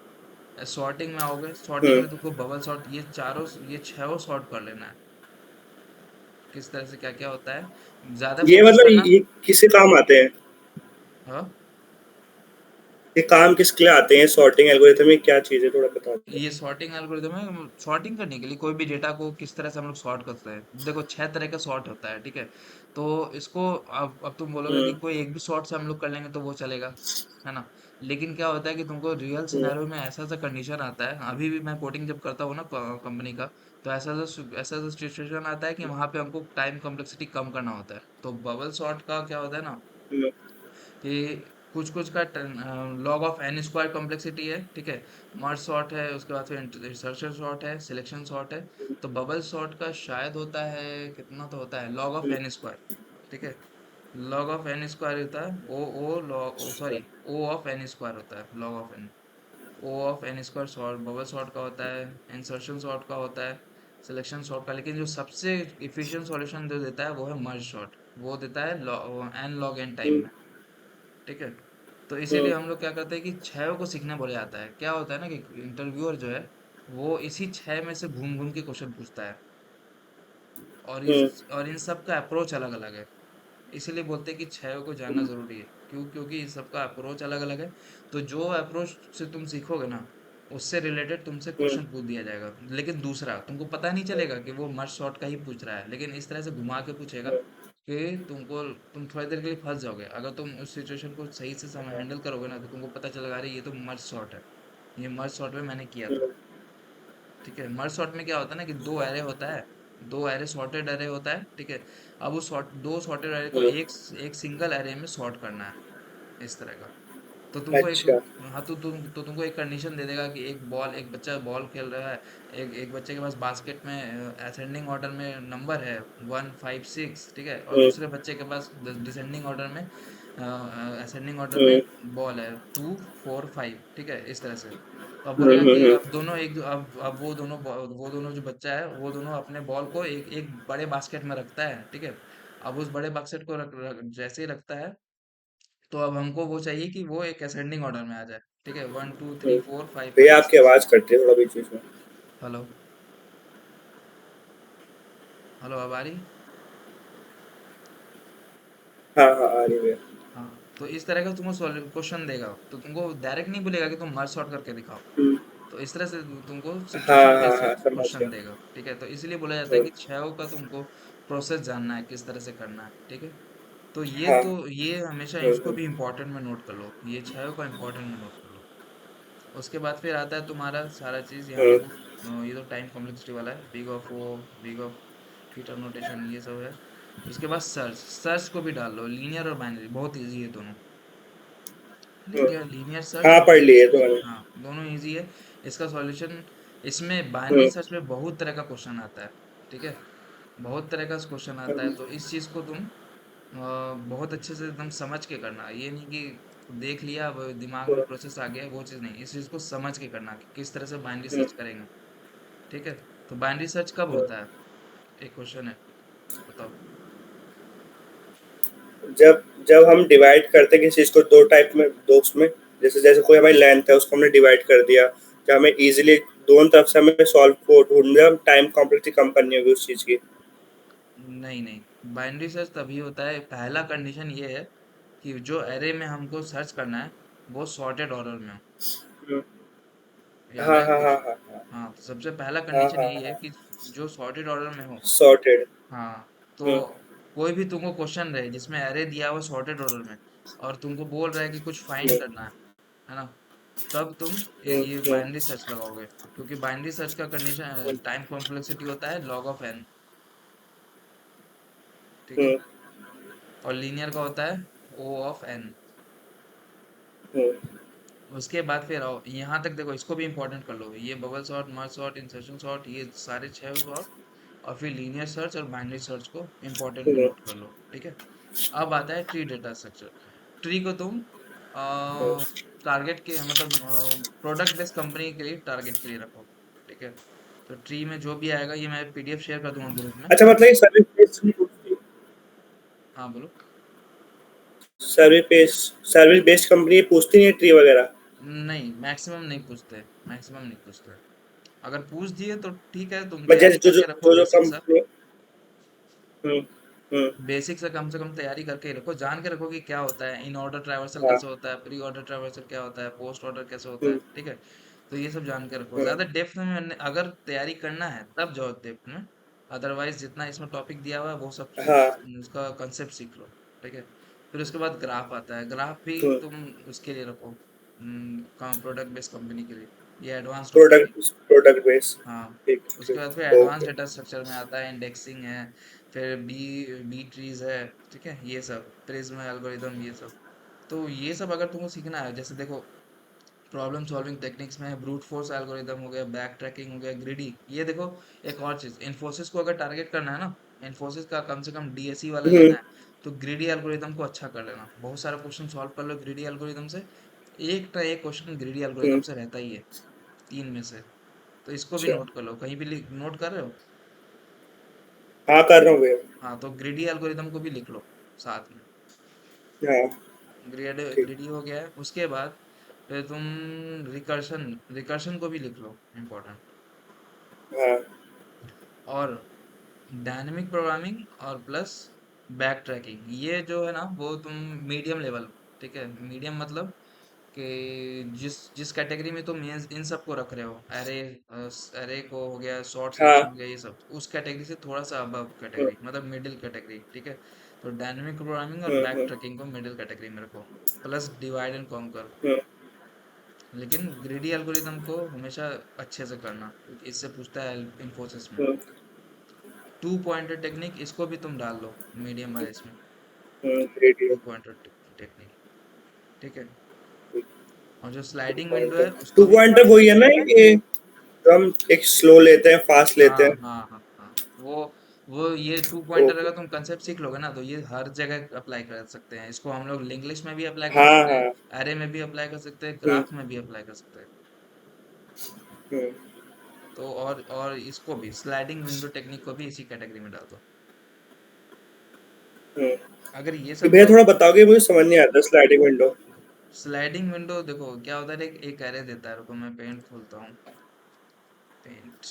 सॉर्टिंग में आओगे, सॉर्टिंग हम्म। में तुमको बबल सॉर्ट, ये छह सॉर्ट कर लेना है। किस तरह से क्या क्या होता है, ज्यादा ये फोकस मतलब करना। ये किससे काम आते हैं? हाँ, ये काम किसके लिए आते हैं? सॉर्टिंग एल्गोरिथम में क्या चीज़ है, थोड़ा बता दो। ये सॉर्टिंग एल्गोरिदम है, सॉर्टिंग करने के लिए कोई भी डेटा को किस तरह से हम लोग सॉर्ट करते हैं। देखो 6 तरह का सॉर्ट होता है, ठीक है। तो इसको अब तुम बोलोगे कि हम्म। कोई एक भी सॉर्ट से हम लोग कर लेंगे तो वो चलेगा, है ना। लेकिन क्या होता है कि तुमको रियल हम्म। सिनेरियो में ऐसा ऐसा कंडीशन आता है, अभी भी मैं कोडिंग जब करता हूँ ना कंपनी का, तो ऐसा ऐसा सिचुएशन आता है कि वहां पे हमको टाइम कॉम्प्लेक्सिटी कम करना होता है। तो बबल सॉर्ट का क्या होता है ना, हम्म। कि कुछ कुछ का log of n square complexity है, ठीक है। मर्ज सॉर्ट है, उसके बाद फिर इंसर्शन सॉर्ट है, सिलेक्शन सॉर्ट है। तो बबल सॉर्ट का शायद होता है, कितना तो होता है, log of hmm. N square, ठीक है। लॉग ऑफ एन स्क्वायर होता है ओ लॉग ओ अच्छा। Sorry O of n square होता है, log of n. O of n square sort bubble sort का होता है, इंसर्शन सॉर्ट का होता है, सिलेक्शन सॉर्ट का। लेकिन जो सबसे इफिशिएंट सॉल्यूशन जो देता है वो है मर्ज सॉर्ट, वो देता है एन लॉग एन टाइम हम्म। में, ठीक है। तो इसीलिए हम्म। हम लोग क्या करते हैं कि छह को सीखने बोला जाता है। क्या होता है ना कि इंटरव्यूअर जो है वो इसी छह में से घूम घूम के क्वेश्चन पूछता है, हम्म। और इन सब का अप्रोच अलग अलग है। इसीलिए बोलते हैं कि छह को जानना जरूरी है, क्योंकि इन सबका अप्रोच अलग अलग है। तो जो अप्रोच से तुम सीखोगे ना, उससे रिलेटेड तुमसे हम्म। क्वेश्चन पूछ दिया जाएगा। लेकिन दूसरा तुमको पता नहीं चलेगा कि वो मर्ज शॉट का ही पूछ रहा है, लेकिन इस तरह से घुमा के पूछेगा हम्म। कि तुम थोड़ी देर के लिए फंस जाओगे। अगर तुम उस सिचुएशन को सही से समय हैंडल करोगे ना, तो तुमको पता चलेगा अरे ये तो मर्ज शॉट है, ये मर्ज शॉट में मैंने किया था, हम्म। ठीक है। मर्ज सॉर्ट में क्या होता है ना कि दो एरे होता है, दो एरे सॉर्टेड एरे होता है, ठीक है। अब वो दो सॉर्टेड एरे को हम्म। एक सिंगल एरे में सॉर्ट करना है, इस तरह का। तो तुमको एक अच्छा। हाँ, तो तुमको एक कंडीशन दे देगा कि एक बच्चा बॉल खेल रहा है, एक एक बच्चे के पास बास्केट में असेंडिंग ऑर्डर में नंबर है 1 5 6, ठीक है। और हम्म। दूसरे बच्चे के पास डिसेंडिंग ऑर्डर में असेंडिंग ऑर्डर में हम्म। बॉल है 2 4 5, ठीक है, इस तरह से। तो अब हम्म। बोलेगा कि हम्म। अब दोनों एक अब वो दोनों जो बच्चा है वो दोनों अपने बॉल को एक एक बड़े बास्केट में रखता है, ठीक है। अब उस बड़े बास्केट को जैसे ही रखता है, तो अब हमको वो चाहिए कि वो एक असेंडिंग ऑर्डर में आ जाए, ठीक है, 1 2 3 4 5 भैया, फाइव आपकी सिक्स आवाज़ कट रही है थोड़ा बीच बीच में। हेलो, हेलो, अब आ रही? हाँ हाँ, आ रही है भैया। हाँ, तो इस तरह का तुमको क्वेश्चन देगा, तो तुमको डायरेक्ट नहीं बोलेगा कि तुम मर्ज सॉर्ट करके दिखाओ। हम्म। तो इस तरह से तुमको हाँ सिचुएशन हाँ बेस्ड हाँ, समझ क्वेश्चन गया। देगा, ठीक है। तो इसलिए बोला जाता है हम्म। कि छह का तुमको प्रोसेस जानना है, किस तरह से करना है, ठीक है। तो हाँ। ये हमेशा इसको हम्म। भी इम्पोर्टेंट में नोट कर लो, ये छह का इम्पोर्टेंट में नोट कर लो। उसके बाद फिर आता है तुम्हारा सारा चीज, यहाँ हम्म। देखो ये तो टाइम कॉम्प्लेक्सिटी वाला है, big of O, big of फीटर नोटेशन, ये सब है। उसके बाद सर्च, सर्च को भी डाल लो, लीनियर और बाइनरी बहुत इजी है दोनों। हम्म। लीनियर सर्च हाँ, और पढ़ बाइनरी लिए तो सर्च, मैंने। हाँ दोनों इजी है। इसका सॉल्यूशन, इसमें बाइनरी हम्म। सर्च में बहुत तरह का क्वेश्चन आता है, ठीक है। बहुत तरह का क्वेश्चन आता है, हम्म। तो इस चीज को तुम बहुत अच्छे से एकदम समझ के करना, ये नहीं कि देख लिया अब दिमाग में प्रोसेस आ गया, वो चीज नहीं। इस चीज को समझ के करना कि किस तरह से बाइनरी हम्म। सर्च करेंगे, ठीक है। तो बाइनरी सर्च कब हम्म। होता है, एक क्वेश्चन है, बताओ। जब जब हम डिवाइड करते हैं किसी चीज़ को दो टाइप में, दो उसमें, जैसे जैसे कोई हमारी लेंथ है उसको हमने डिवाइड कर दिया, जब हमें इजीली दोनों तरफ से हमें सॉल्व को ढूंढना, टाइम कॉम्प्लेक्सिटी कम करनी होगी उस चीज़ की। नहीं नहीं, बाइनरी सर्च तभी होता है, पहला कंडीशन ये है कि जो एरे में हमको सर्च करना है वो सॉर्टेड ऑर्डर में हो। हम्म। याद हाँ है हाँ हाँ कुछ? हाँ हाँ। हाँ, तो सबसे पहला हाँ कंडीशन हाँ यही है हाँ। कि जो सॉर्टेड ऑर्डर में हो। सॉर्टेड। हाँ, तो हम्म। कोई भी तुमको क्वेश्चन रहे जिसमें एरे दिया हुआ सॉर्टेड ऑर्डर में, और तुमको बोल रहा है कि कुछ फाइंड हम्म, करना है ना, तब तुम हम्म, ये हम्म, बाइनरी सर्च लगाओगे, क्योंकि बाइनरी सर्च का कंडीशन हम्म, टाइम कॉम्प्लेक्सिटी होता है log ऑफ n, ठीक है, हम्म, और लीनियर का होता है O ऑफ n। हम्म, उसके बाद फिर आओ यहाँ तक, देखो इसको भी इंपॉर्टेंट कर लो, ये bubble sort, merge sort, insertion sort, ये सारे 6 सॉर्ट, और फिर लीनियर सर्च और बाइनरी सर्च को इंपॉर्टेंट में हम्म, नोट कर लो, ठीक है। अब आता है ट्री डेटा स्ट्रक्चर। ट्री को तुम हम्म। टारगेट के मतलब प्रोडक्ट बेस्ड कंपनी के लिए टारगेट के लिए रखो, ठीक है। तो ट्री में जो भी आएगा, ये मैं पीडीएफ शेयर कर दूंगा ग्रुप में। अच्छा, मतलब ये हाँ बोलो। सर्विस बेस्ड कंपनी पूछती नहीं है ट्री वगैरह? नहीं, मैक्सिमम नहीं पूछते, मैक्सिमम नहीं पूछते। अगर पूछ दिए तो ठीक है, तुम मैं जैसे तैयारी जो जो करके रखो जो जो बेसिक सा। कंपनी। हम्म, हम्म, बेसिक से कम तैयारी करके रखो, जान के रखो कि क्या होता है इन ऑर्डर ट्रैवर्सल, हाँ, कैसे होता है प्री ऑर्डर ट्रैवर्सल, क्या होता है पोस्ट ऑर्डर, कैसे होता है, हम्म, ठीक है। तो ये सब जान के रखो, हम्म, ज्यादा डेप्थ में अगर तैयारी करना है तब जाओ डेप्थ में। अदरवाइज जितना इसमें टॉपिक दिया हुआ है वो सब हाँ, उसका कंसेप्ट सीख लो, ठीक है। फिर उसके बाद ग्राफ आता है, ग्राफ भी हम्म, तुम उसके लिए रखो, प्रोडक्ट बेस्ड कंपनी के लिए, ये एडवांस टॉपिक है। Product base. हाँ, ठीक उसके बाद फिर ठीक, एडवांस ओके। डेटा स्ट्रक्चर में आता है इंडेक्सिंग है, फिर बी बी ट्रीज है, ठीक है, ये सब प्रिज्म एल्गोरिदम, ये सब। तो ये सब अगर तुमको सीखना है, जैसे देखो प्रॉब्लम सॉल्विंग टेक्निक्स में ब्रूट फोर्स एल्गोरिदम हो गया, बैक ट्रैकिंग हो गया, ग्रिडी, ये देखो। एक और चीज, इन्फोसिस को अगर टारगेट करना है ना, इन्फोसिस का कम से कम डीएसई वाला लेना हम्म, है, तो ग्रिडी एल्गोरिदम को अच्छा कर लेना, बहुत सारा क्वेश्चन सॉल्व कर लो ग्रिडी एल्गोरिदम से। एक ना एक क्वेश्चन ग्रिडी एल्गोरिदम हम्म, से रहता ही है, 3 में से। तो इसको भी अच्छा। नोट कर लो, कहीं भी नोट कर रहे हो। हाँ, कर रहा हूँ भैया। हाँ, तो ग्रिडी एल्गोरिदम को भी लिख लो साथ में। हाँ, ठीक। ग्रिडी हो गया है, उसके बाद फिर तुम रिकर्शन, रिकर्शन को भी लिख लो, इम्पोर्टेंट। हाँ, और डायनेमिक प्रोग्रामिंग और प्लस बैक ट्रैकिंग, ये जो है ना वो तुम मीडियम लेवल, ठीक है, मीडियम मतलब कि जिस जिस कैटेगरी में तुम इन सब को रख रहे हो, एरे, एरे को हो गया, शॉर्ट हाँ, सिलेक्शन हो गया, ये सब उस कैटेगरी से थोड़ा सा अबव हम्म, कैटेगरी, मतलब मिडिल कैटेगरी, ठीक है। तो डायनेमिक प्रोग्रामिंग और बैक हम्म, ट्रैकिंग को मिडिल कैटेगरी में रखो, प्लस डिवाइड एंड कॉन्कर। हम्म, लेकिन ग्रीडी एल्गोरिदम को हमेशा अच्छे से करना, क्योंकि इससे पूछता है इन्फोसिस में। हम्म, 2 पॉइंटर टेक्निक, इसको भी तुम डाल लो मीडियम वाले इसमें, ग्रेट। 2 पॉइंटर टेक्निक, ठीक है। और जो स्लाइडिंग विंडो है टू उसको भी। पॉइंटर वही है ना, ये जो हम एक स्लो लेते हैं, फास्ट लेते हाँ हैं? हाँ हाँ हाँ, वो ये 2 पॉइंटर ओके। अगर तुम कंसेप्ट सीख लोगे ना, तो ये हर जगह अप्लाई कर सकते हैं, इसको हम लोग इंग्लिश में भी अप्लाई कर हाँ, सकते हैं, हाँ। एरे में भी अप्लाई कर सकते हैं, हम्म, ग्राफ में भी अप्लाई कर सकते हैं। हम्म, तो और इसको भी स्लाइडिंग विंडो टेक्निक को भी इसी कैटेगरी में डाल दो। हम्म। अगर ये ये सब भैया का थोड़ा बताओगे, मुझे समझ नहीं आता स्लाइडिंग विंडो। स्लाइडिंग विंडो, देखो क्या होता है, एक एरे देता है, रुको मैं पेंट खोलता हूँ, पेंट।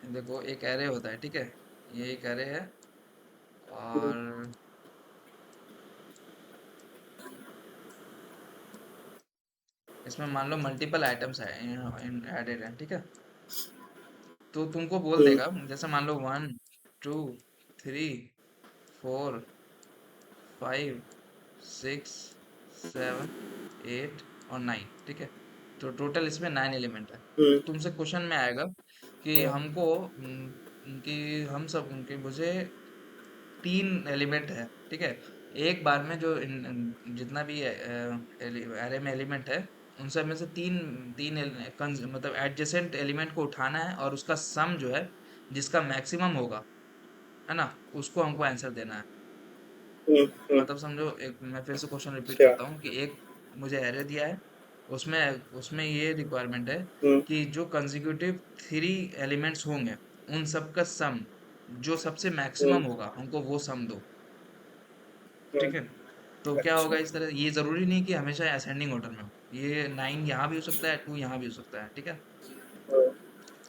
देखो एक एरे होता है, ठीक है, ये एक एरे है, और इसमें मान लो मल्टीपल आइटम्स है एडेड है, ठीक है। तो तुमको बोल हम्म, देगा, जैसे मान लो 1, 2, 3, 4, 5, 6, 7, 8 और 9, ठीक है। तो टोटल इसमें 9 एलिमेंट है। हम्म, तो तुमसे क्वेश्चन में आएगा कि हाँ, हमको कि हम सब कि मुझे 3 एलिमेंट है, ठीक है। एक बार में जो जितना भी एरे में एलिमेंट है, उन सब में से तीन तीन मतलब एडजेसेंट एलिमेंट को उठाना है, और उसका सम जो है, जिसका मैक्सिमम होगा, है ना, उसको हमको आंसर देना है। हम्म, मतलब समझो, एक मैं फिर से क्वेश्चन रिपीट अच्छा। करता हूँ कि एक मुझे एरे दिया है, उसमें उसमें ये रिक्वायरमेंट है हम्म, कि जो कंसेक्यूटिव 3 एलिमेंट्स होंगे, उन सब का सम, जो सबसे हम्म, मैक्सिमम होगा, हमको वो सम दो, ठीक हम्म, है। तो क्या अच्छा। होगा इस तरह, ये जरूरी नहीं कि हमेशा असेंडिंग ऑर्डर में हो, ये 9 यहाँ भी हो सकता है, 2 यहाँ भी हो सकता है, ठीक है। हम्म,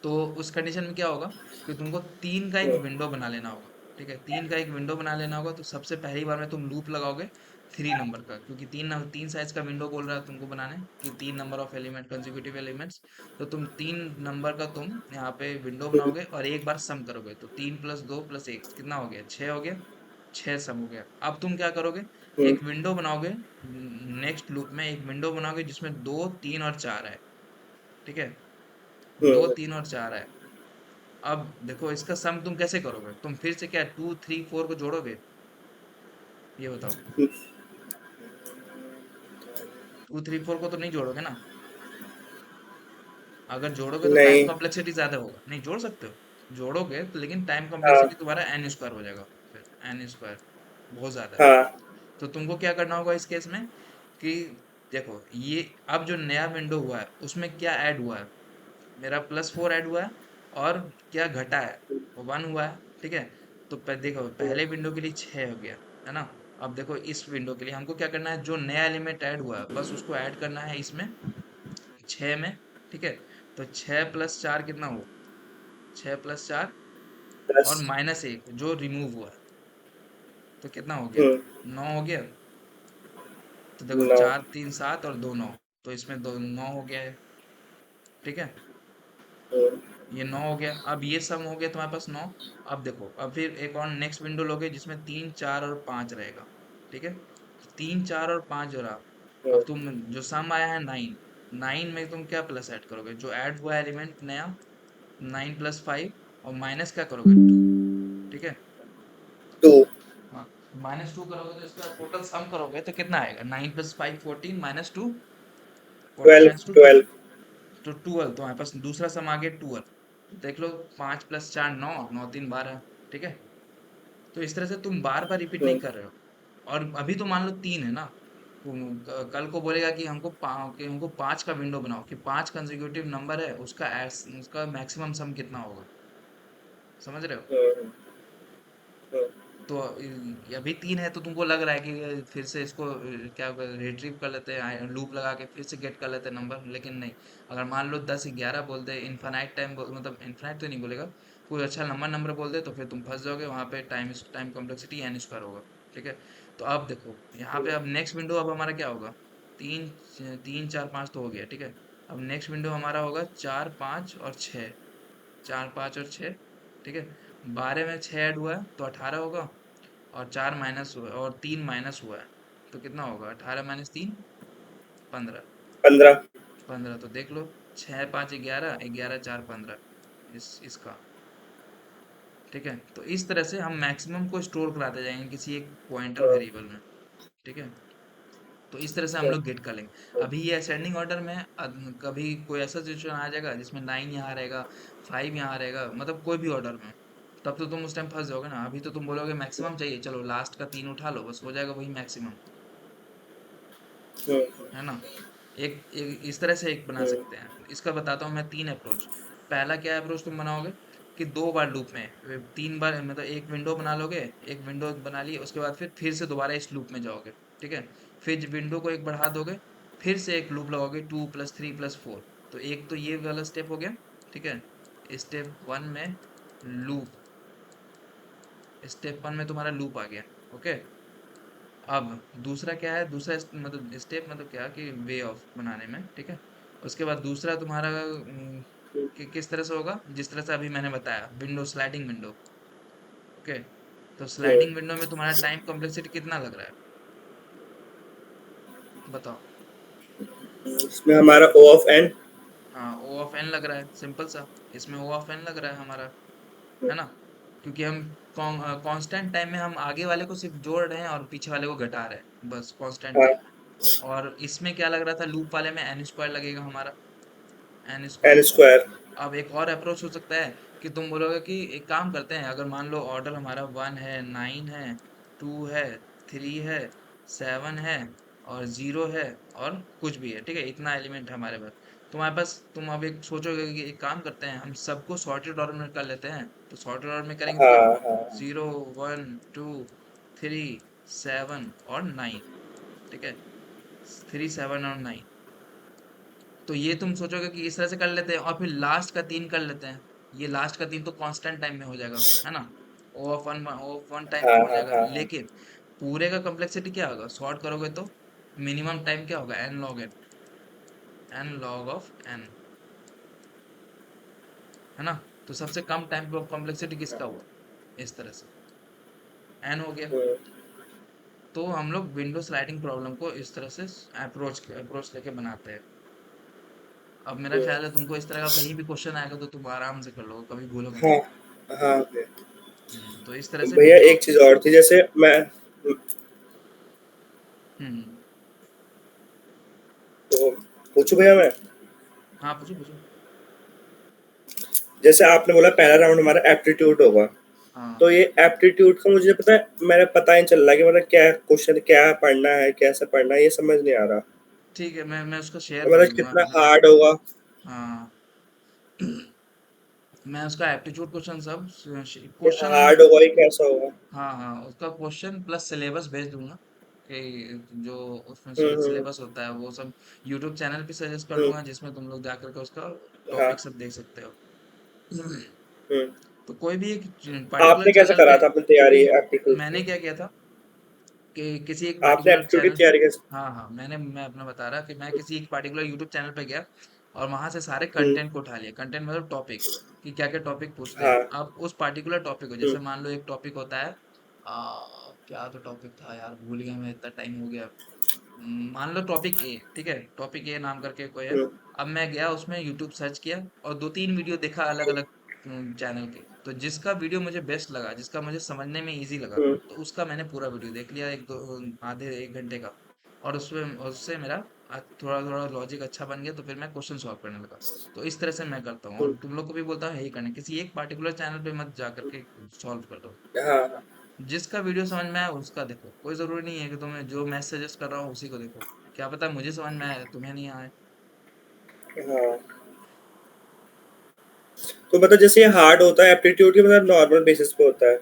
तो उस कंडीशन में क्या होगा कि तुमको 3 का एक हम्म, विंडो बना लेना होगा, ठीक है, 3 का एक विंडो बना लेना होगा। तो सबसे पहली बार में तुम लूप लगाओगे, थ्री नंबर का, क्योंकि तीन साइज का विंडो बोल रहा है तुमको बनाने, कि तीन number of element consecutive elements. तो तुम तीन नंबर का तुम यहाँ पे विंडो हम्म, बनाओगे और एक बार सम करोगे, तो 3 + 2 + 1 कितना हो गया, 6 हो गया। 6 सम हो गया। अब तुम क्या करोगे, हम्म, एक विंडो बनाओगे, नेक्स्ट लूप में एक विंडो बनाओगे जिसमें 2 3 और 4 है। ठीक है, दो हम्म, तीन और चार है। अब देखो इसका सम तुम कैसे करोगे, तुम फिर से क्या 2 3 4 को जोड़ोगे, ये बताओ। 2 3 4 को तो नहीं जोड़ोगे ना। अगर जोड़ोगे तो टाइम नहीं। कॉम्प्लेक्सिटी ज्यादा होगा, नहीं जोड़ सकते हो, जोड़ोगे तो, लेकिन टाइम हाँ, कॉम्प्लेक्सिटी तुम्हारा n² हो जाएगा। फिर n², बहुत ज्यादा है। हाँ, तो तुमको क्या करना होगा इस केस में, कि देखो ये अब जो नया विंडो हुआ है उसमें क्या ऐड हुआ है, मेरा +4 ऐड हुआ है, और क्या घटा है, 1 हुआ है। ठीक है, तो देखो पहले विंडो के लिए 6 हो गया, है ना। अब देखो इस विंडो के लिए हमको क्या करना है, जो नया एलिमेंट ऐड हुआ है बस उसको ऐड करना है इसमें, 6 में। ठीक है, तो 6 + 4 कितना हुआ, 6 + 4 और 10। -1 जो रिमूव हुआ है, तो कितना हो गया, हम्म, 9 हो गया। तो देखो 9। 4 3 7 और 2 9, तो इसमें दो 9 हो गया है। ठीक है, हम्म, ये 9 हो गया। अब ये सम हो गया तुम्हारे पास 9। अब देखो, अब फिर एक और नेक्स्ट विंडो लोगे जिसमें 3 4 और 5 रहेगा। ठीक है, 3 4 और 5 जो रहा, हम्म, अब तुम जो सम आया है 9, 9 में तुम क्या प्लस ऐड करोगे, जो ऐड हुआ एलिमेंट नया, 9 + 5, और माइनस क्या करोगे, 2। ठीक है, 2। हाँ, -2 करोगे तो इसका टोटल सम करोगे तो कितना आएगा, 9 + 5 14, -2 14 12। Minus two 12। तो 12, तो हमारे पास दूसरा सम आ गया 12। देख लो, 5 + 4 9, 9 3 12। ठीक है, तो इस तरह से तुम बार बार रिपीट नहीं हम्म, कर रहे हो। और अभी तो मान लो 3 है ना, कल को बोलेगा कि हमको 5 का विंडो बनाओ, कि 5 कंसेक्यूटिव नंबर है, उसका मैक्सिमम सम कितना होगा, समझ रहे हो। हम्म, हम्म, तो अभी 3 है तो तुमको लग रहा है कि फिर से इसको क्या रिट्रीव कर लेते हैं, लूप लगा के फिर से गेट कर लेते हैं नंबर, लेकिन नहीं। अगर मान लो 10 11 बोल दे, इनफाइनाइट टाइम, मतलब इनफाइनाइट तो नहीं बोलेगा, कोई अच्छा लंबा नंबर बोल दे, तो फिर तुम फंस जाओगे वहां पे, टाइम टाइम कॉम्प्लेक्सिटी n² होगा। ठीक है, तो अब देखो यहाँ पे, अब नेक्स्ट विंडो अब हमारा क्या होगा, तीन 3 4 5 तो हो गया। ठीक है, अब नेक्स्ट विंडो हमारा होगा 4 5 और 6, 4 5 और 6। ठीक है, 12 में 6 ऐड हुआ है तो 18 होगा, और 4 माइनस हुआ है और 3 माइनस हुआ है, तो कितना होगा, 18 - 3 15। 15। 15, तो देख लो, 6 5 11, 11 4 15, इसका। ठीक है, तो इस तरह से हम मैक्सिमम को स्टोर कराते जाएंगे किसी एक पॉइंटर हम्म, वेरिएबल में। ठीक है, तो इस तरह से हम हम्म, लोग गेट कर लेंगे। अभी ये असेंडिंग ऑर्डर में, कभी कोई ऐसा सिचुएशन आ जाएगा जिसमें 9 यहाँ रहेगा, 5 यहाँ रहेगा, मतलब कोई भी ऑर्डर में, तब तो तुम उस टाइम फंस जाओगे ना। अभी तो तुम बोलोगे मैक्सिमम चाहिए, चलो लास्ट का 3 उठा लो, बस हो जाएगा वही मैक्सिमम, हम्म, है ना। इस तरह से एक बना हम्म, सकते हैं। इसका बताता हूँ मैं 3 अप्रोच। पहला क्या अप्रोच तुम बनाओगे, कि 2 बार लूप में, 3 बार, मतलब एक विंडो बना लोगे, एक विंडो बना ली, उसके बाद फिर से दोबारा इस लूप में जाओगे। ठीक है, फिर विंडो को एक बढ़ा दोगे, फिर से एक लूप लगाओगे, 2 + 3 + 4। तो एक तो ये वाला स्टेप हो गया। ठीक है, स्टेप 1 में लूप, स्टेप 1 में तुम्हारा लूप आ गया। ओके, अब दूसरा क्या है, दूसरा मतलब स्टेप, मतलब क्या कि वे ऑफ बनाने में। ठीक है, उसके बाद दूसरा तुम्हारा कि किस तरह से होगा, जिस तरह से अभी मैंने बताया, विंडो, स्लाइडिंग विंडो। ओके, तो हम्म। स्लाइडिंग विंडो में तुम्हारा टाइम कॉम्प्लेक्सिटी कितना लग रहा है, बताओ। इसमें हमारा O ऑफ n। हाँ, ओ ऑफ एन लग रहा है, सिंपल सा। इसमें ओ ऑफ एन लग रहा है हमारा, है ना, क्योंकि हम कांस्टेंट टाइम में हम आगे वाले को सिर्फ जोड़ रहे हैं और पीछे वाले को घटा रहे हैं, बस कांस्टेंट टाइम। हाँ, और इसमें क्या लग रहा था, लूप वाले में n² लगेगा हमारा, n²। n square. अब एक और अप्रोच हो सकता है, कि तुम बोलोगे कि एक काम करते हैं, अगर मान लो ऑर्डर हमारा 1 है, 9 है, 2 है, 3 है, 7 है, और 0 है, और कुछ भी है। ठीक है, इतना एलिमेंट है हमारे पास। तुम्हारे पास, तुम अब एक सोचोगे कि एक काम करते हैं, हम सबको सॉर्टेड ऑर्डर में कर लेते हैं। तो सॉर्टेड ऑर्डर में करेंगे तो क्या हाँ, होगा, हाँ। 0 1 2 3 7 और 9। ठीक है, 3 7 और 9। तो ये तुम सोचोगे कि इस तरह से कर लेते हैं, और फिर लास्ट का 3 कर लेते हैं। ये लास्ट का 3 तो कांस्टेंट टाइम में हो जाएगा, है ना, ओ ऑफ वन टाइम में हाँ, हो हाँ, जाएगा। हाँ, हाँ। लेकिन पूरे का कॉम्प्लेक्सिटी क्या होगा, सॉर्ट करोगे तो मिनिमम टाइम क्या होगा, n log n, n log of n, है ना। तो सबसे कम टाइम पे कॉम्प्लेक्सिटी किसका हुआ, इस तरह से एन हो गया। हम्म, तो हम लोग विंडो स्लाइडिंग प्रॉब्लम को इस तरह से अप्रोच लेके बनाते हैं। अब मेरा हम्म। ख्याल है तुमको इस तरह का कहीं भी क्वेश्चन आएगा तो तुम आराम से कर लोगे, कभी भूलोगे नहीं। हाँ हाँ भैया। तो इस तरह से भैया विंडो। एक चीज और थी, जैसे मैं हम्म। तो पूछू भैया मैं, हाँ पूछो पूछो। जैसे आपने बोला पहला राउंड हमारा एप्टीट्यूड होगा, हाँ तो ये एप्टीट्यूड का मुझे पता है, मेरा पता नहीं चल रहा कि मतलब क्या क्वेश्चन, क्या पढ़ना है, कैसे पढ़ना है, ये समझ नहीं आ रहा। ठीक है, मैं उसको शेयर कर मतलब दूंगा कितना मैं। हार्ड होगा? हाँ मैं उसका एप्टीट्यूड क्वेश्चन सब ये क्वेश्चन। हार्ड होगा ही कैसा होगा? हाँ हाँ उसका क्वेश्चन प्लस सिलेबस भेज दूंगा कि जो उसमें हम्म। सिलेबस होता है वो सब यूट्यूब चैनल पे सजेस्ट कर हम्म। दूंगा, जिसमें तुम लोग जाकर के उसका हाँ। टॉपिक सब देख सकते हो। हम्म। तो कोई भी एक पार्टिकुलर आपने कैसे चैनल करा पे। था अपनी तैयारी एप्टीट्यूड मैंने की? क्या किया था कि किसी एक आपने पार्टिकुलर एप्टीट्यूड की चैनल। तैयारी कैसे? हाँ हाँ मैं अपना बता रहा कि मैं किसी एक पार्टिकुलर यूट्यूब चैनल पे गया और वहां से सारे हम्म। कंटेंट को उठा लिया, कंटेंट मतलब टॉपिक, कि क्या क्या टॉपिक पूछते हैं। हाँ। अब उस पार्टिकुलर टॉपिक को हम्म। जैसे मान लो एक टॉपिक होता है, क्या तो टॉपिक था यार, भूल गया मैं, इतना टाइम हो गया। मान लो टॉपिक ए, ठीक है, टॉपिक ए नाम करके कोई है। हम्म। अब मैं गया उसमें यूट्यूब सर्च किया और दो तीन वीडियो देखा अलग अलग चैनल के, तो जिसका वीडियो मुझे बेस्ट लगा, जिसका मुझे समझने में इजी लगा, हम्म। तो उसका मैंने पूरा वीडियो देख लिया, एक दो आधे एक घंटे का। और उसमें उससे मेरा थोड़ा थोड़ा लॉजिक अच्छा बन गया, तो फिर मैं क्वेश्चन सॉल्व करने लगा। तो इस तरह से मैं करता हूँ, हम्म। और तुम लोग को भी बोलता हूँ यही करना, किसी एक पार्टिकुलर चैनल पे मत जा करके सॉल्व कर दो। हाँ जिसका वीडियो समझ में आया उसका देखो, कोई जरूरी नहीं है कि तुम्हें जो मैं सजेस्ट कर रहा हूँ उसी को देखो। क्या पता मुझे समझ में आए तुम्हें नहीं आए। हाँ। तो मतलब जैसे ये हार्ड होता है एप्टीट्यूड के, मतलब नॉर्मल बेसिस पे होता है?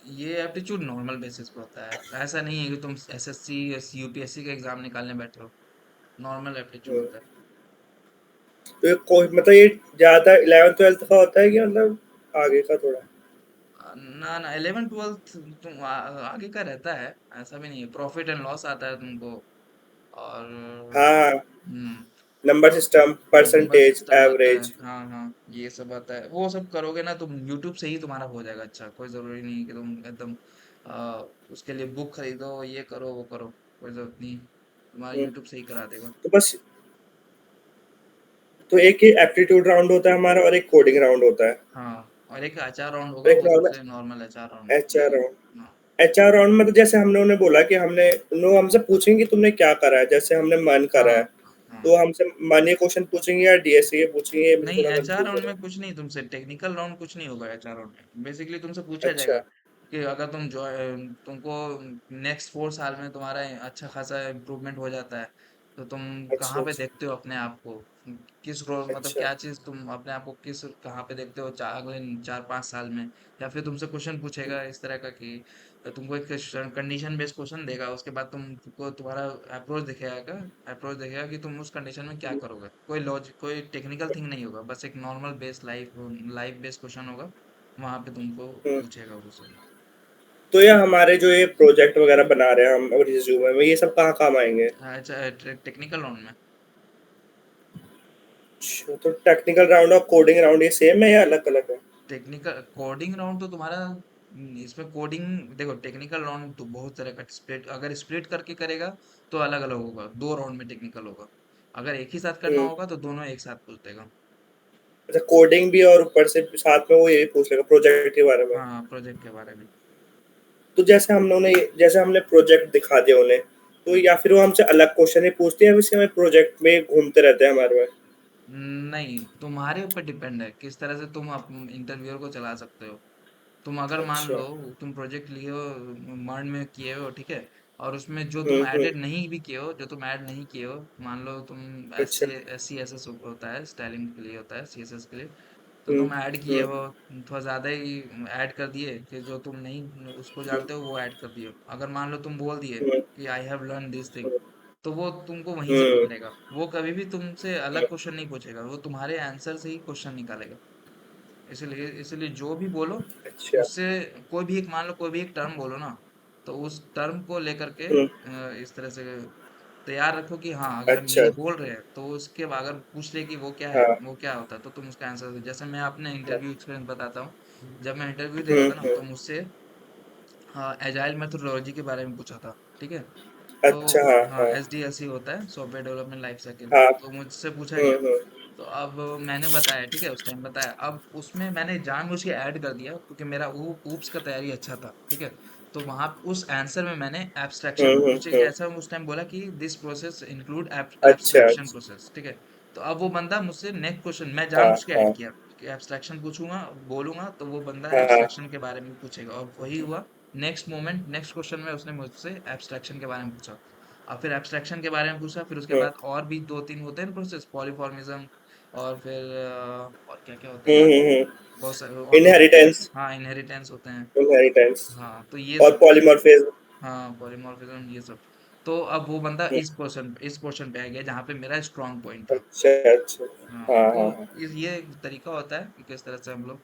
ये एप्टीट्यूड नॉर्मल बेसिस पे होता है, ऐसा नहीं है कि तुम एसएससी यूपीएससी का एग्जाम निकालने बैठे हो। नॉर्मल एप्टीट्यूड हम्म। होता है। तो ये मतलब ये ज्यादा 11th 12th का होता है कि मतलब आगे का थोड़ा? ना ना 11 12 तुम आगे का रहता है। ऐसा भी नहीं है, प्रॉफिट एंड लॉस आता है तुमको। और हाँ। हम्म। Number system, number percentage, system आता है, एवरेज। हाँ हाँ ये सब आता है। वो सब करोगे ना तुम यूट्यूब से ही तुम्हारा हो जाएगा अच्छा, कोई जरूरी नहीं कि तुम एकदम उसके लिए बुक खरीदो, ये करो वो करो, कोई जरूरत नहीं, तुम्हारा यूट्यूब से ही करा देगा। तो बस, तो एक ही एप्टीट्यूड राउंड होता है हमारा और एक कोडिंग राउंड होता है, हाँ और एक आचार राउंड और होगा, एक वो नॉर्मल सबसे नॉर्मल आचार राउंड एच आर यही। राउंड। हाँ एचआर राउंड में तो जैसे हमने उन्हें बोला कि हमने, वो हमसे पूछेंगे तुमने क्या करा है, जैसे हमने मन करा है, हाँ हाँ। तो हमसे मान्य क्वेश्चन पूछेंगे या डीएसए के पूछेंगे, ये मुझे नहीं थोड़ा एचआर कंफ्यूज हो राउंड रहा में कुछ नहीं, तुमसे टेक्निकल राउंड कुछ नहीं होगा एचआर राउंड में। बेसिकली तुमसे है। पूछा अच्छा। जाएगा कि अगर तुमको नेक्स्ट 4 साल में तुम्हारा अच्छा खासा इम्प्रूवमेंट हो जाता है, तो तुम कहाँ अच्छा। पे अच्छा। देखते हो अपने आप को, किस रोल, मतलब अच्छा। क्या चीज तुम अपने आप को किस कहाँ पे देखते हो अगले 4 5 साल में। या फिर तुमसे क्वेश्चन पूछेगा इस तरह का कि तुमको एक कंडीशन बेस्ड क्वेश्चन देगा, उसके बाद तुमको तुम्हारा अप्रोच देखेगा कि तुम उस कंडीशन में क्या करोगे। कोई लॉजिक कोई टेक्निकल थिंग नहीं होगा, बस एक normal base life life based question होगा, वहां पे तुमको हम्म। पूछेगा वो सब। तो ये हमारे जो ये प्रोजेक्ट वगैरह बना रहे हैं हम रिज्यूमे में, ये सब कहाँ काम आएंगे? अच्छा टेक्निकल राउंड में। अच्छा, तो टेक्निकल राउंड और कोडिंग राउंड ये सेम है या अलग अलग है? टेक्निकल कोडिंग राउंड तो तुम्हारा इसमें कोडिंग, देखो टेक्निकल राउंड तो बहुत तरह का स्प्लिट, अगर स्प्लिट करके करेगा तो अलग अलग होगा, 2 राउंड में टेक्निकल होगा। अगर एक ही साथ करना हम्म। होगा तो दोनों एक साथ पूछ देगा। अच्छा, कोडिंग भी और ऊपर से साथ में वो ये पूछ लेगा प्रोजेक्ट के बारे में? हाँ प्रोजेक्ट के बारे में। तो जैसे हमने प्रोजेक्ट दिखा दिया उन्हें, तो हम्म। या फिर वो हमसे अलग क्वेश्चन ही पूछते हैं, वैसे हमें प्रोजेक्ट में घूमते रहते हैं हमारे में? नहीं तुम्हारे ऊपर डिपेंड है किस तरह से तुम इंटरव्यूअर को चला सकते हो। तुम अगर मान अच्छा। लो तुम प्रोजेक्ट लिए हो, मर्न में किए हो, ठीक है, और उसमें जो तुम हम्म। एडेड नहीं भी किए हो, जो तुम ऐड नहीं किए हो, मान लो तुम एस अच्छा। C S C S S होता है स्टाइलिंग के लिए, होता है सी एस एस के लिए, तो हम्म। तुम ऐड किए हम्म। हो, थोड़ा ज्यादा ही ऐड कर दिए कि जो तुम नहीं उसको जानते हो वो ऐड कर दिए। अगर मान लो तुम बोल दिए हम्म। कि I have learn this thing, hmm. तो वो तुमको वहीं से पूछ हम्म। लेगा, वो कभी भी तुमसे अलग हम्म। क्वेश्चन नहीं पूछेगा, वो तुम्हारे आंसर से ही क्वेश्चन निकालेगा। इसलिए इसलिए जो भी बोलो अच्छा। उससे, कोई भी एक मान लो कोई भी एक टर्म बोलो ना, तो उस टर्म को लेकर के हम्म, इस तरह से तैयार रखो कि हाँ, अगर हम अच्छा। ये बोल रहे हैं तो उसके बाद अगर पूछ ले कि वो क्या है, हाँ वो क्या होता है, तो तुम उसका आंसर दो। जैसे मैं अपने हाँ, इंटरव्यू एक्सपीरियंस बताता हूँ। जब मैं इंटरव्यू दे रहा था ना, तो मुझसे हाँ एजाइल मेथोडोलॉजी के बारे में पूछा था। ठीक है। तो अच्छा। हाँ हाँ, हाँ SDLC होता है, सॉफ्टवेयर डेवलपमेंट लाइफ साइकिल। हाँ। तो मुझसे पूछा गया। हम्म। तो अब मैंने बताया, ठीक है, उस टाइम बताया। अब उसमें मैंने जानबूझ के ऐड कर दिया क्योंकि मेरा वो ऊप्स का तैयारी अच्छा था। ठीक है। तो वहां उस आंसर में मैंने एब्स्ट्रैक्शन कुछ एक हम्म। ऐसा उस टाइम बोला कि दिस प्रोसेस इंक्लूड अच्छा एब्स्ट्रैक्शन अच्छा। प्रोसेस। ठीक है। तो अब वो बंदा मुझसे नेक्स्ट क्वेश्चन मैं हाँ जानबूझ के ऐड हाँ किया कि एब्स्ट्रैक्शन पूछूंगा, बोलूंगा तो वो बंदा हाँ। एब्स्ट्रैक्शन के बारे में पूछेगा, और वही हुआ। नेक्स्ट मोमेंट नेक्स्ट क्वेश्चन में उसने मुझसे एब्स्ट्रैक्शन के बारे में पूछा। और फिर एब्स्ट्रैक्शन के बारे में पूछा, फिर उसके हम्म बाद और भी दो तीन होते हैं ना प्रोसेस, पॉलीफॉर्मिज्म, और फिर और क्या क्या होते हैं, बहुत सारे और भी होते हैं। इनहेरिटेंस। हाँ, इनहेरिटेंस होते हैं। इनहेरिटेंस हाँ, तो ये और सब। पॉलीमॉर्फिज्म। हाँ, पॉलीमॉर्फिज्म, ये सब। तो अब वो बंदा इस पोर्शन पे आ गया जहाँ पे मेरा स्ट्रांग पॉइंट था। अच्छा अच्छा। हाँ, हाँ तो हाँ हाँ। ये एक तरीका होता है कि किस तरह से हम लोग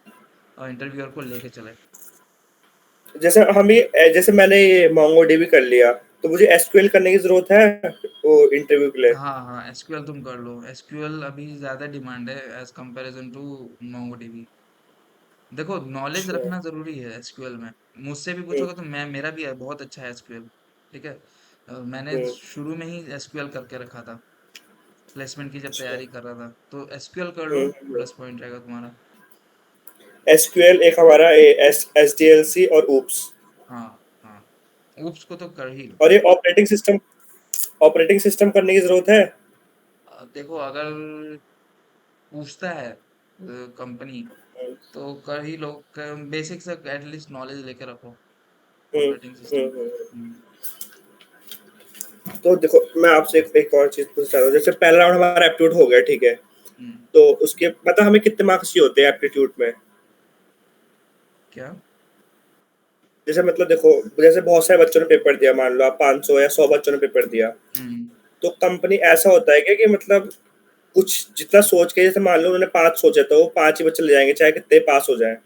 इंटरव्यूअर को लेके चले। जैसे हम ये जैसे मैंने ये मोंगोडीबी कर लिया, तो मुझे एसक्यूएल करने की जरूरत है वो इंटरव्यू के लिए? हाँ हाँ, एसक्यूएल तुम कर लो। एसक्यूएल अभी ज्यादा डिमांड है एज कंपैरिजन टू मोंगोडीबी। देखो, नॉलेज अच्छा। रखना जरूरी है एसक्यूएल में। मुझसे भी हम्म पूछोगे तो मैं मेरा भी है बहुत अच्छा है एसक्यूएल। ठीक है। मैंने हम्म। शुरू में ही एसक्यूएल करके रखा था, प्लेसमेंट की जब अच्छा। तैयारी कर रहा था। तो एसक्यूएल कर लो, हम्म। प्लस पॉइंट रहेगा तुम्हारा। एसक्यूएल एक हमारा एसडीएलसी और ऊप्स। हाँ हाँ, ऊप्स को तो कर ही लो। और ये ऑपरेटिंग सिस्टम करने की जरूरत है? देखो, अगर पूछता है कंपनी, तो कर ही लो। बेसिक से एटलीस्ट नॉलेज लेके रखो ऑपरेटिंग सिस्टम का। हम्म। तो देखो, मैं आपसे एक और चीज पूछना चाहता हूँ। जैसे पहला राउंड हमारा एप्टीट्यूड हो गया, ठीक है? हम्म, तो उसके मतलब हमें कितने मार्क्स चाहिए होते हैं एप्टीट्यूड में? क्या? जैसे मतलब देखो, जैसे बहुत सारे बच्चों ने पेपर दिया, मान लो आप 500 या 100 बच्चों ने पेपर दिया, हम्म। तो कंपनी ऐसा होता है क्या कि मतलब कुछ जितना सोच के, जैसे मान लो उन्होंने 5 सोचा, तो वो 5 ही बच्चे ले जाएंगे चाहे कितने पास हो जाए?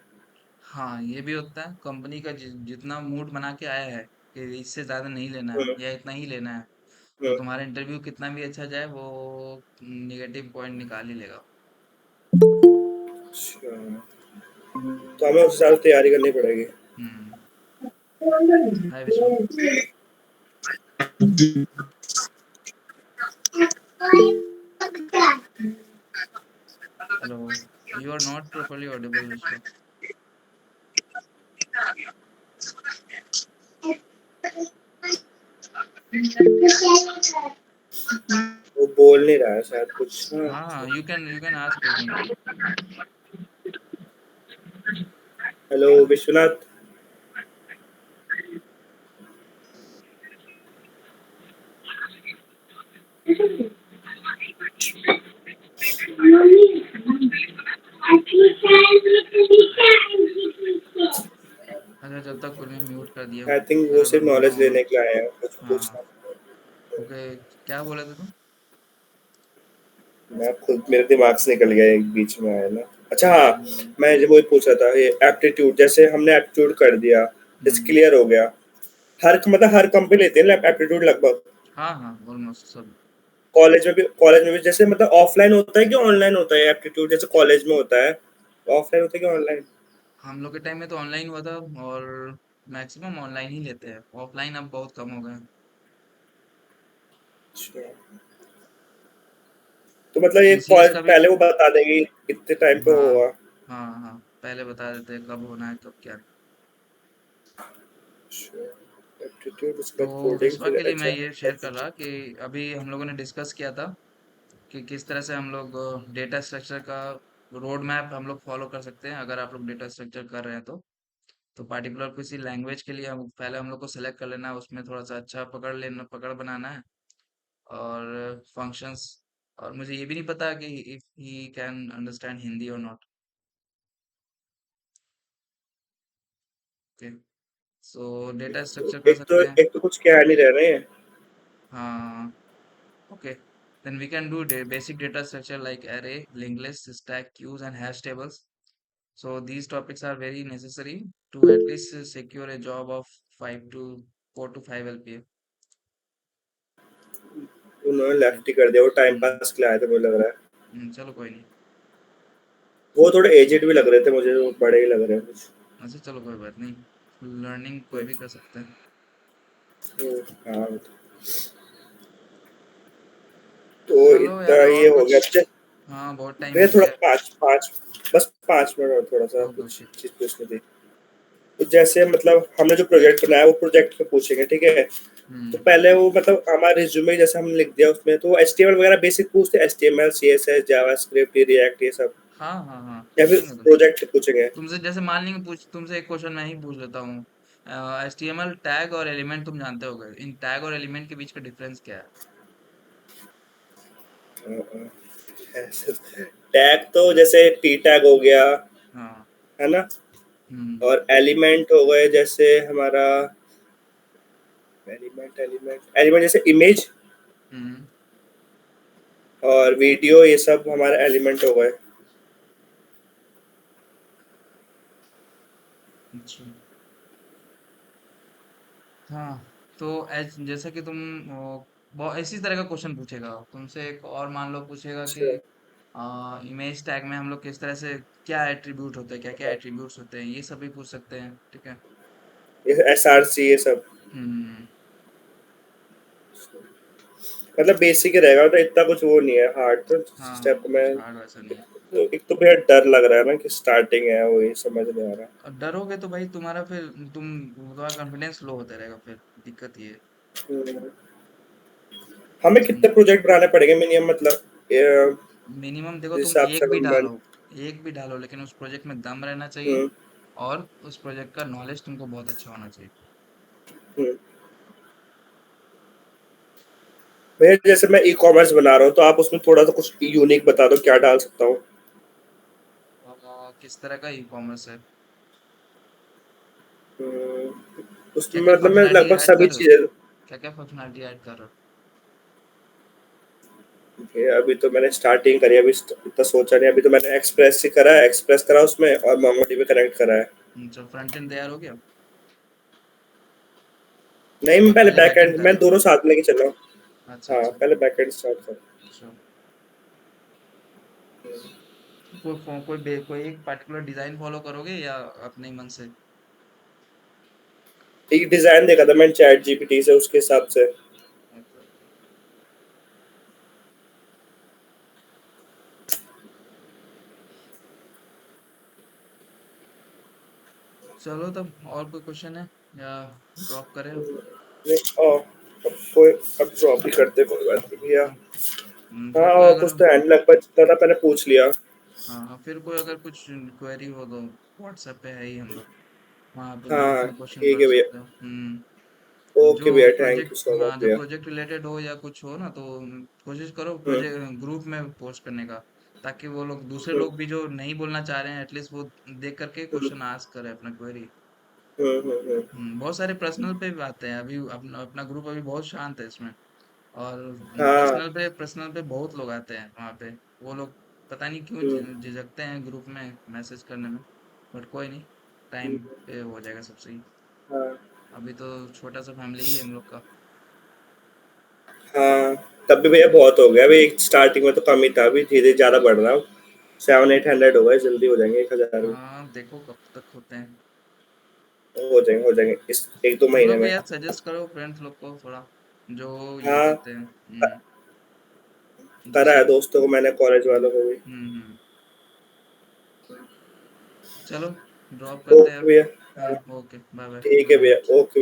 हाँ, ये भी होता है। कंपनी का जितना मूड बना के आया है कि इससे ज्यादा नहीं लेना है हम्म या इतना ही लेना है, तो हम्म। तुम्हारा इंटरव्यू कितना भी अच्छा जाए, वो निगेटिव पॉइंट निकाल ही लेगा। अच्छा, तो हमें उस हिसाब से तैयारी करनी पड़ेगी। हम्म। Hi Vishwa. Hello. You are not properly audible Vishwa. वो बोल नहीं रहा है शायद कुछ ना। हाँ, you can ask question. Hello Vishwanath. अच्छा, जब तक कोई म्यूट कर दिया आई हूँ, थिंक फिर वो अगर सिर्फ बोलना नॉलेज होगा। लेने के लिए आए हैं, कुछ हाँ हाँ। पूछना। ओके। क्या बोला था तुम? मैं खुद, मेरे दिमाग से निकल गया एक बीच में आया ना। अच्छा हाँ, हम्म। मैं जब वही पूछ रहा था, ये एप्टीट्यूड, जैसे हमने एप्टीट्यूड कर दिया, जैसे हम्म। क्लियर हो गया, हर मतलब हर कंपनी लेते हैं ना एप्टीट्यूड लगभग? हाँ हाँ, ऑलमोस्ट सब। कॉलेज में भी जैसे मतलब ऑफलाइन होता है कि ऑनलाइन होता है एप्टीट्यूड? जैसे कॉलेज में होता है, ऑफलाइन होता है कि ऑनलाइन? हम लोग के टाइम में तो ऑनलाइन हुआ था, और मैक्सिमम ऑनलाइन ही लेते हैं। ऑफलाइन अब बहुत कम हो गए हैं। अच्छा, तो मतलब ये टीसीएस कॉलेज का भी। पहले वो बता देंगे कितने टाइम पे हाँ होगा? हाँ हाँ, पहले बता देते हैं कब होना है कब क्या। अच्छा, एप्टीट्यूड उसके तो बाद कोडिंग, विश्वा फिर के लिए मैं अच्छा। ये शेयर कर रहा कि अभी हम लोगों ने डिस्कस किया था कि किस तरह से हम लोग डेटा स्ट्रक्चर का रोड मैप हम लोग फॉलो कर सकते हैं, अगर आप लोग डेटा स्ट्रक्चर कर रहे हैं तो। तो पार्टिकुलर किसी लैंग्वेज के लिए हम पहले हम लोग को सेलेक्ट कर लेना है, उसमें थोड़ा सा अच्छा पकड़ बनाना है, और फंक्शंस। और मुझे ये भी नहीं पता कि if he can understand Hindi और not. Okay. So data structure कर एक तो सकते हैं। एक तो कुछ कह नहीं रह रहे हैं। हाँ। Okay, then we can do basic data structure like array, linked list, stack, queues, and hash tables. So these topics are very necessary to at least secure a job of 5 to 4 to 5 LPA। उन्होंने ठीक। लेफ्ट ही कर दिया, वो टाइम हम्म। पास के लिए आए थे मुझे लग रहा है। चलो कोई नहीं। वो थोड़े एजेड भी लग रहे थे मुझे, वो बड़े ही लग रहे हैं कुछ। अच्छा चलो कोई बात नहीं, लर्निंग कोई भी कर सकता है। हाँ। तो चलो यार इतना ये और हो गया। कुछ। अच्छा हाँ बहुत टाइम भैया, हो थोड़ा गया। पाँच पाँच, बस 5 मिनट और थोड़ा सा ओके कुछ ओके। चीज पूछनी थी। तो जैसे मतलब हमने जो प्रोजेक्ट बनाया वो प्रोजेक्ट पे पूछेंगे, ठीक है? तो हम्म। पहले वो मतलब हमारा रिज्यूमे जैसे हमने लिख दिया उसमें, तो एचटीएमएल वगैरह बेसिक पूछते हैं, एचटीएमएल सीएसएस जावास्क्रिप्ट रिएक्ट ये सब, हाँ हाँ हाँ या फिर पूछेंगे तुमसे। प्रोजेक्ट पूछेंगे? तुमसे जैसे मान लेंगे, पूछ तुमसे एक क्वेश्चन मैं ही पूछ लेता हूँ। HTML टैग और एलिमेंट तुम जानते होगे, इन टैग और एलिमेंट के बीच का डिफरेंस क्या है? टैग तो जैसे टी टैग हो गया, हाँ। है ना? हम्म। और एलिमेंट हो गए जैसे हमारा, एलिमेंट एलिमेंट एलिमेंट जैसे इमेज हम्म। और वीडियो, ये सब हमारे एलिमेंट हो गए। अच्छा। हाँ तो एच जैसा कि तुम बहुत इसी तरह का क्वेश्चन पूछेगा तुमसे, एक और मान लो पूछेगा कि अच्छा। इमेज टैग में हम लोग किस तरह से, क्या एट्रीब्यूट होते हैं, क्या क्या एट्रीब्यूट्स होते हैं, ये सब भी पूछ सकते हैं, ठीक है। ये एसआरसी ये सब, हम्म। मतलब बेसिक ही रहेगा, तो इतना कुछ वो नहीं है हार्ड तो हाँ हाँ स्टेप कुछ में। हार्ड वैसा नहीं है। तो एक तो भैया डर लग रहा है ना कि स्टार्टिंग है, वही समझ नहीं आ रहा। और डरोगे तो भाई तुम्हारा फिर तुम्हारा कॉन्फिडेंस लो होता रहेगा, फिर दिक्कत ये है। हम्म। हमें सम, कितने प्रोजेक्ट बनाने पड़ेंगे मिनिमम, मतलब मिनिमम देखो जिस तुम हिसाब से एक भी हम डालो, एक भी डालो, लेकिन उस प्रोजेक्ट में दम रहना चाहिए। हम्म, और उस प्रोजेक्ट का नॉलेज तुमको बहुत अच्छा होना चाहिए। हम्म। भैया जैसे मैं ई कॉमर्स बना रहा हूँ, तो आप उसमें थोड़ा सा कुछ यूनिक बता दो, क्या डाल सकता हूँ? किस तरह का ई कॉमर्स है? क्या उसमें क्या मतलब मैं फंक्शनैलिटी लगभग ऐड सभी कर रहे हो उसमें? चीजें। क्या क्या फंक्शनैलिटी ऐड कर रहे हो? अभी तो मैंने स्टार्टिंग करी है, अभी इतना सोचा नहीं। अभी तो मैंने एक्सप्रेस ही करा है, एक्सप्रेस करा उसमें, और मोमोडी भी कनेक्ट करा है। अच्छा फ्रंट एंड तैयार हो गया? नहीं, मैं या पहले पहले बैक बैक एंड एंड, कर मैं रहे हो? दोनों साथ में लेके चल रहा हूँ। अच्छा हाँ, अच्छा। पहले बैक एंड स्टार्ट कर। अच्छा। कोई एक पर्टिकुलर डिजाइन फॉलो करोगे या अपने ही मन से? एक डिजाइन देखा था मैंने चैट जीपीटी से, उसके हिसाब से। अच्छा अच्छा। चलो तब और कोई क्वेश्चन है या ड्रॉप करें अब? नहीं, अब कोई, अब ड्रॉप ही करते, कोई बात नहीं भैया। हाँ। हाँ, फिर कोई और अगर, कुछ तो है नहीं, लगभग जितना था मैंने पूछ लिया। हाँ हाँ फिर कोई अगर कुछ क्वेरी हो तो व्हाट्सएप पे है ही हम लोग, वहाँ पे ग्रुप हाँ में क्वेश्चन ठीक कर है भैया। सकते हो। जो ओके भैया, thank project, you so much हाँ जो भैया। प्रोजेक्ट रिलेटेड हो या कुछ हो ना, तो कोशिश करो हम्म, प्रोजेक्ट ग्रुप में पोस्ट करने का, ताकि वो लोग दूसरे हम्म, लोग भी जो नहीं बोलना चाह रहे हैं एटलीस्ट वो देख करके हम्म, क्वेश्चन आस्क करे अपना क्वेरी। बहुत सारे पर्सनल पे भी आते हैं अभी, अपना अपना ग्रुप अभी बहुत शांत है इसमें। और हाँ। पर्सनल पे बहुत लोग आते हैं वहाँ पे। वो लोग पता नहीं क्यों हम्म, झिझकते हैं ग्रुप में मैसेज करने में। बट कोई नहीं, टाइम हम्म, पे हो जाएगा सब सही। हाँ, अभी तो छोटा सा फैमिली ही है हम लोग का। हाँ। तब भी भैया बहुत हो गया, अभी स्टार्टिंग में तो कम ही था, अभी धीरे धीरे ज्यादा बढ़ रहा हूँ। 700-800 हो गए, जल्दी हो जाएंगे 1000 भी। हाँ देखो कब तक होते हैं। हो जाएंगे, हो जाएंगे इस 1-2 महीने तुम लोग में। भी यार सजेस्ट करो फ्रेंड्स लोग को थोड़ा, जो ये हाँ, करते हैं। करा दूसरे है लोग। दोस्तों को मैंने, कॉलेज वालों को भी। हम्म। चलो ड्रॉप करते हैं ओके अब। भैया। हाँ, ओके बाय बाय, ठीक गुड है भैया, नाइट। ओके।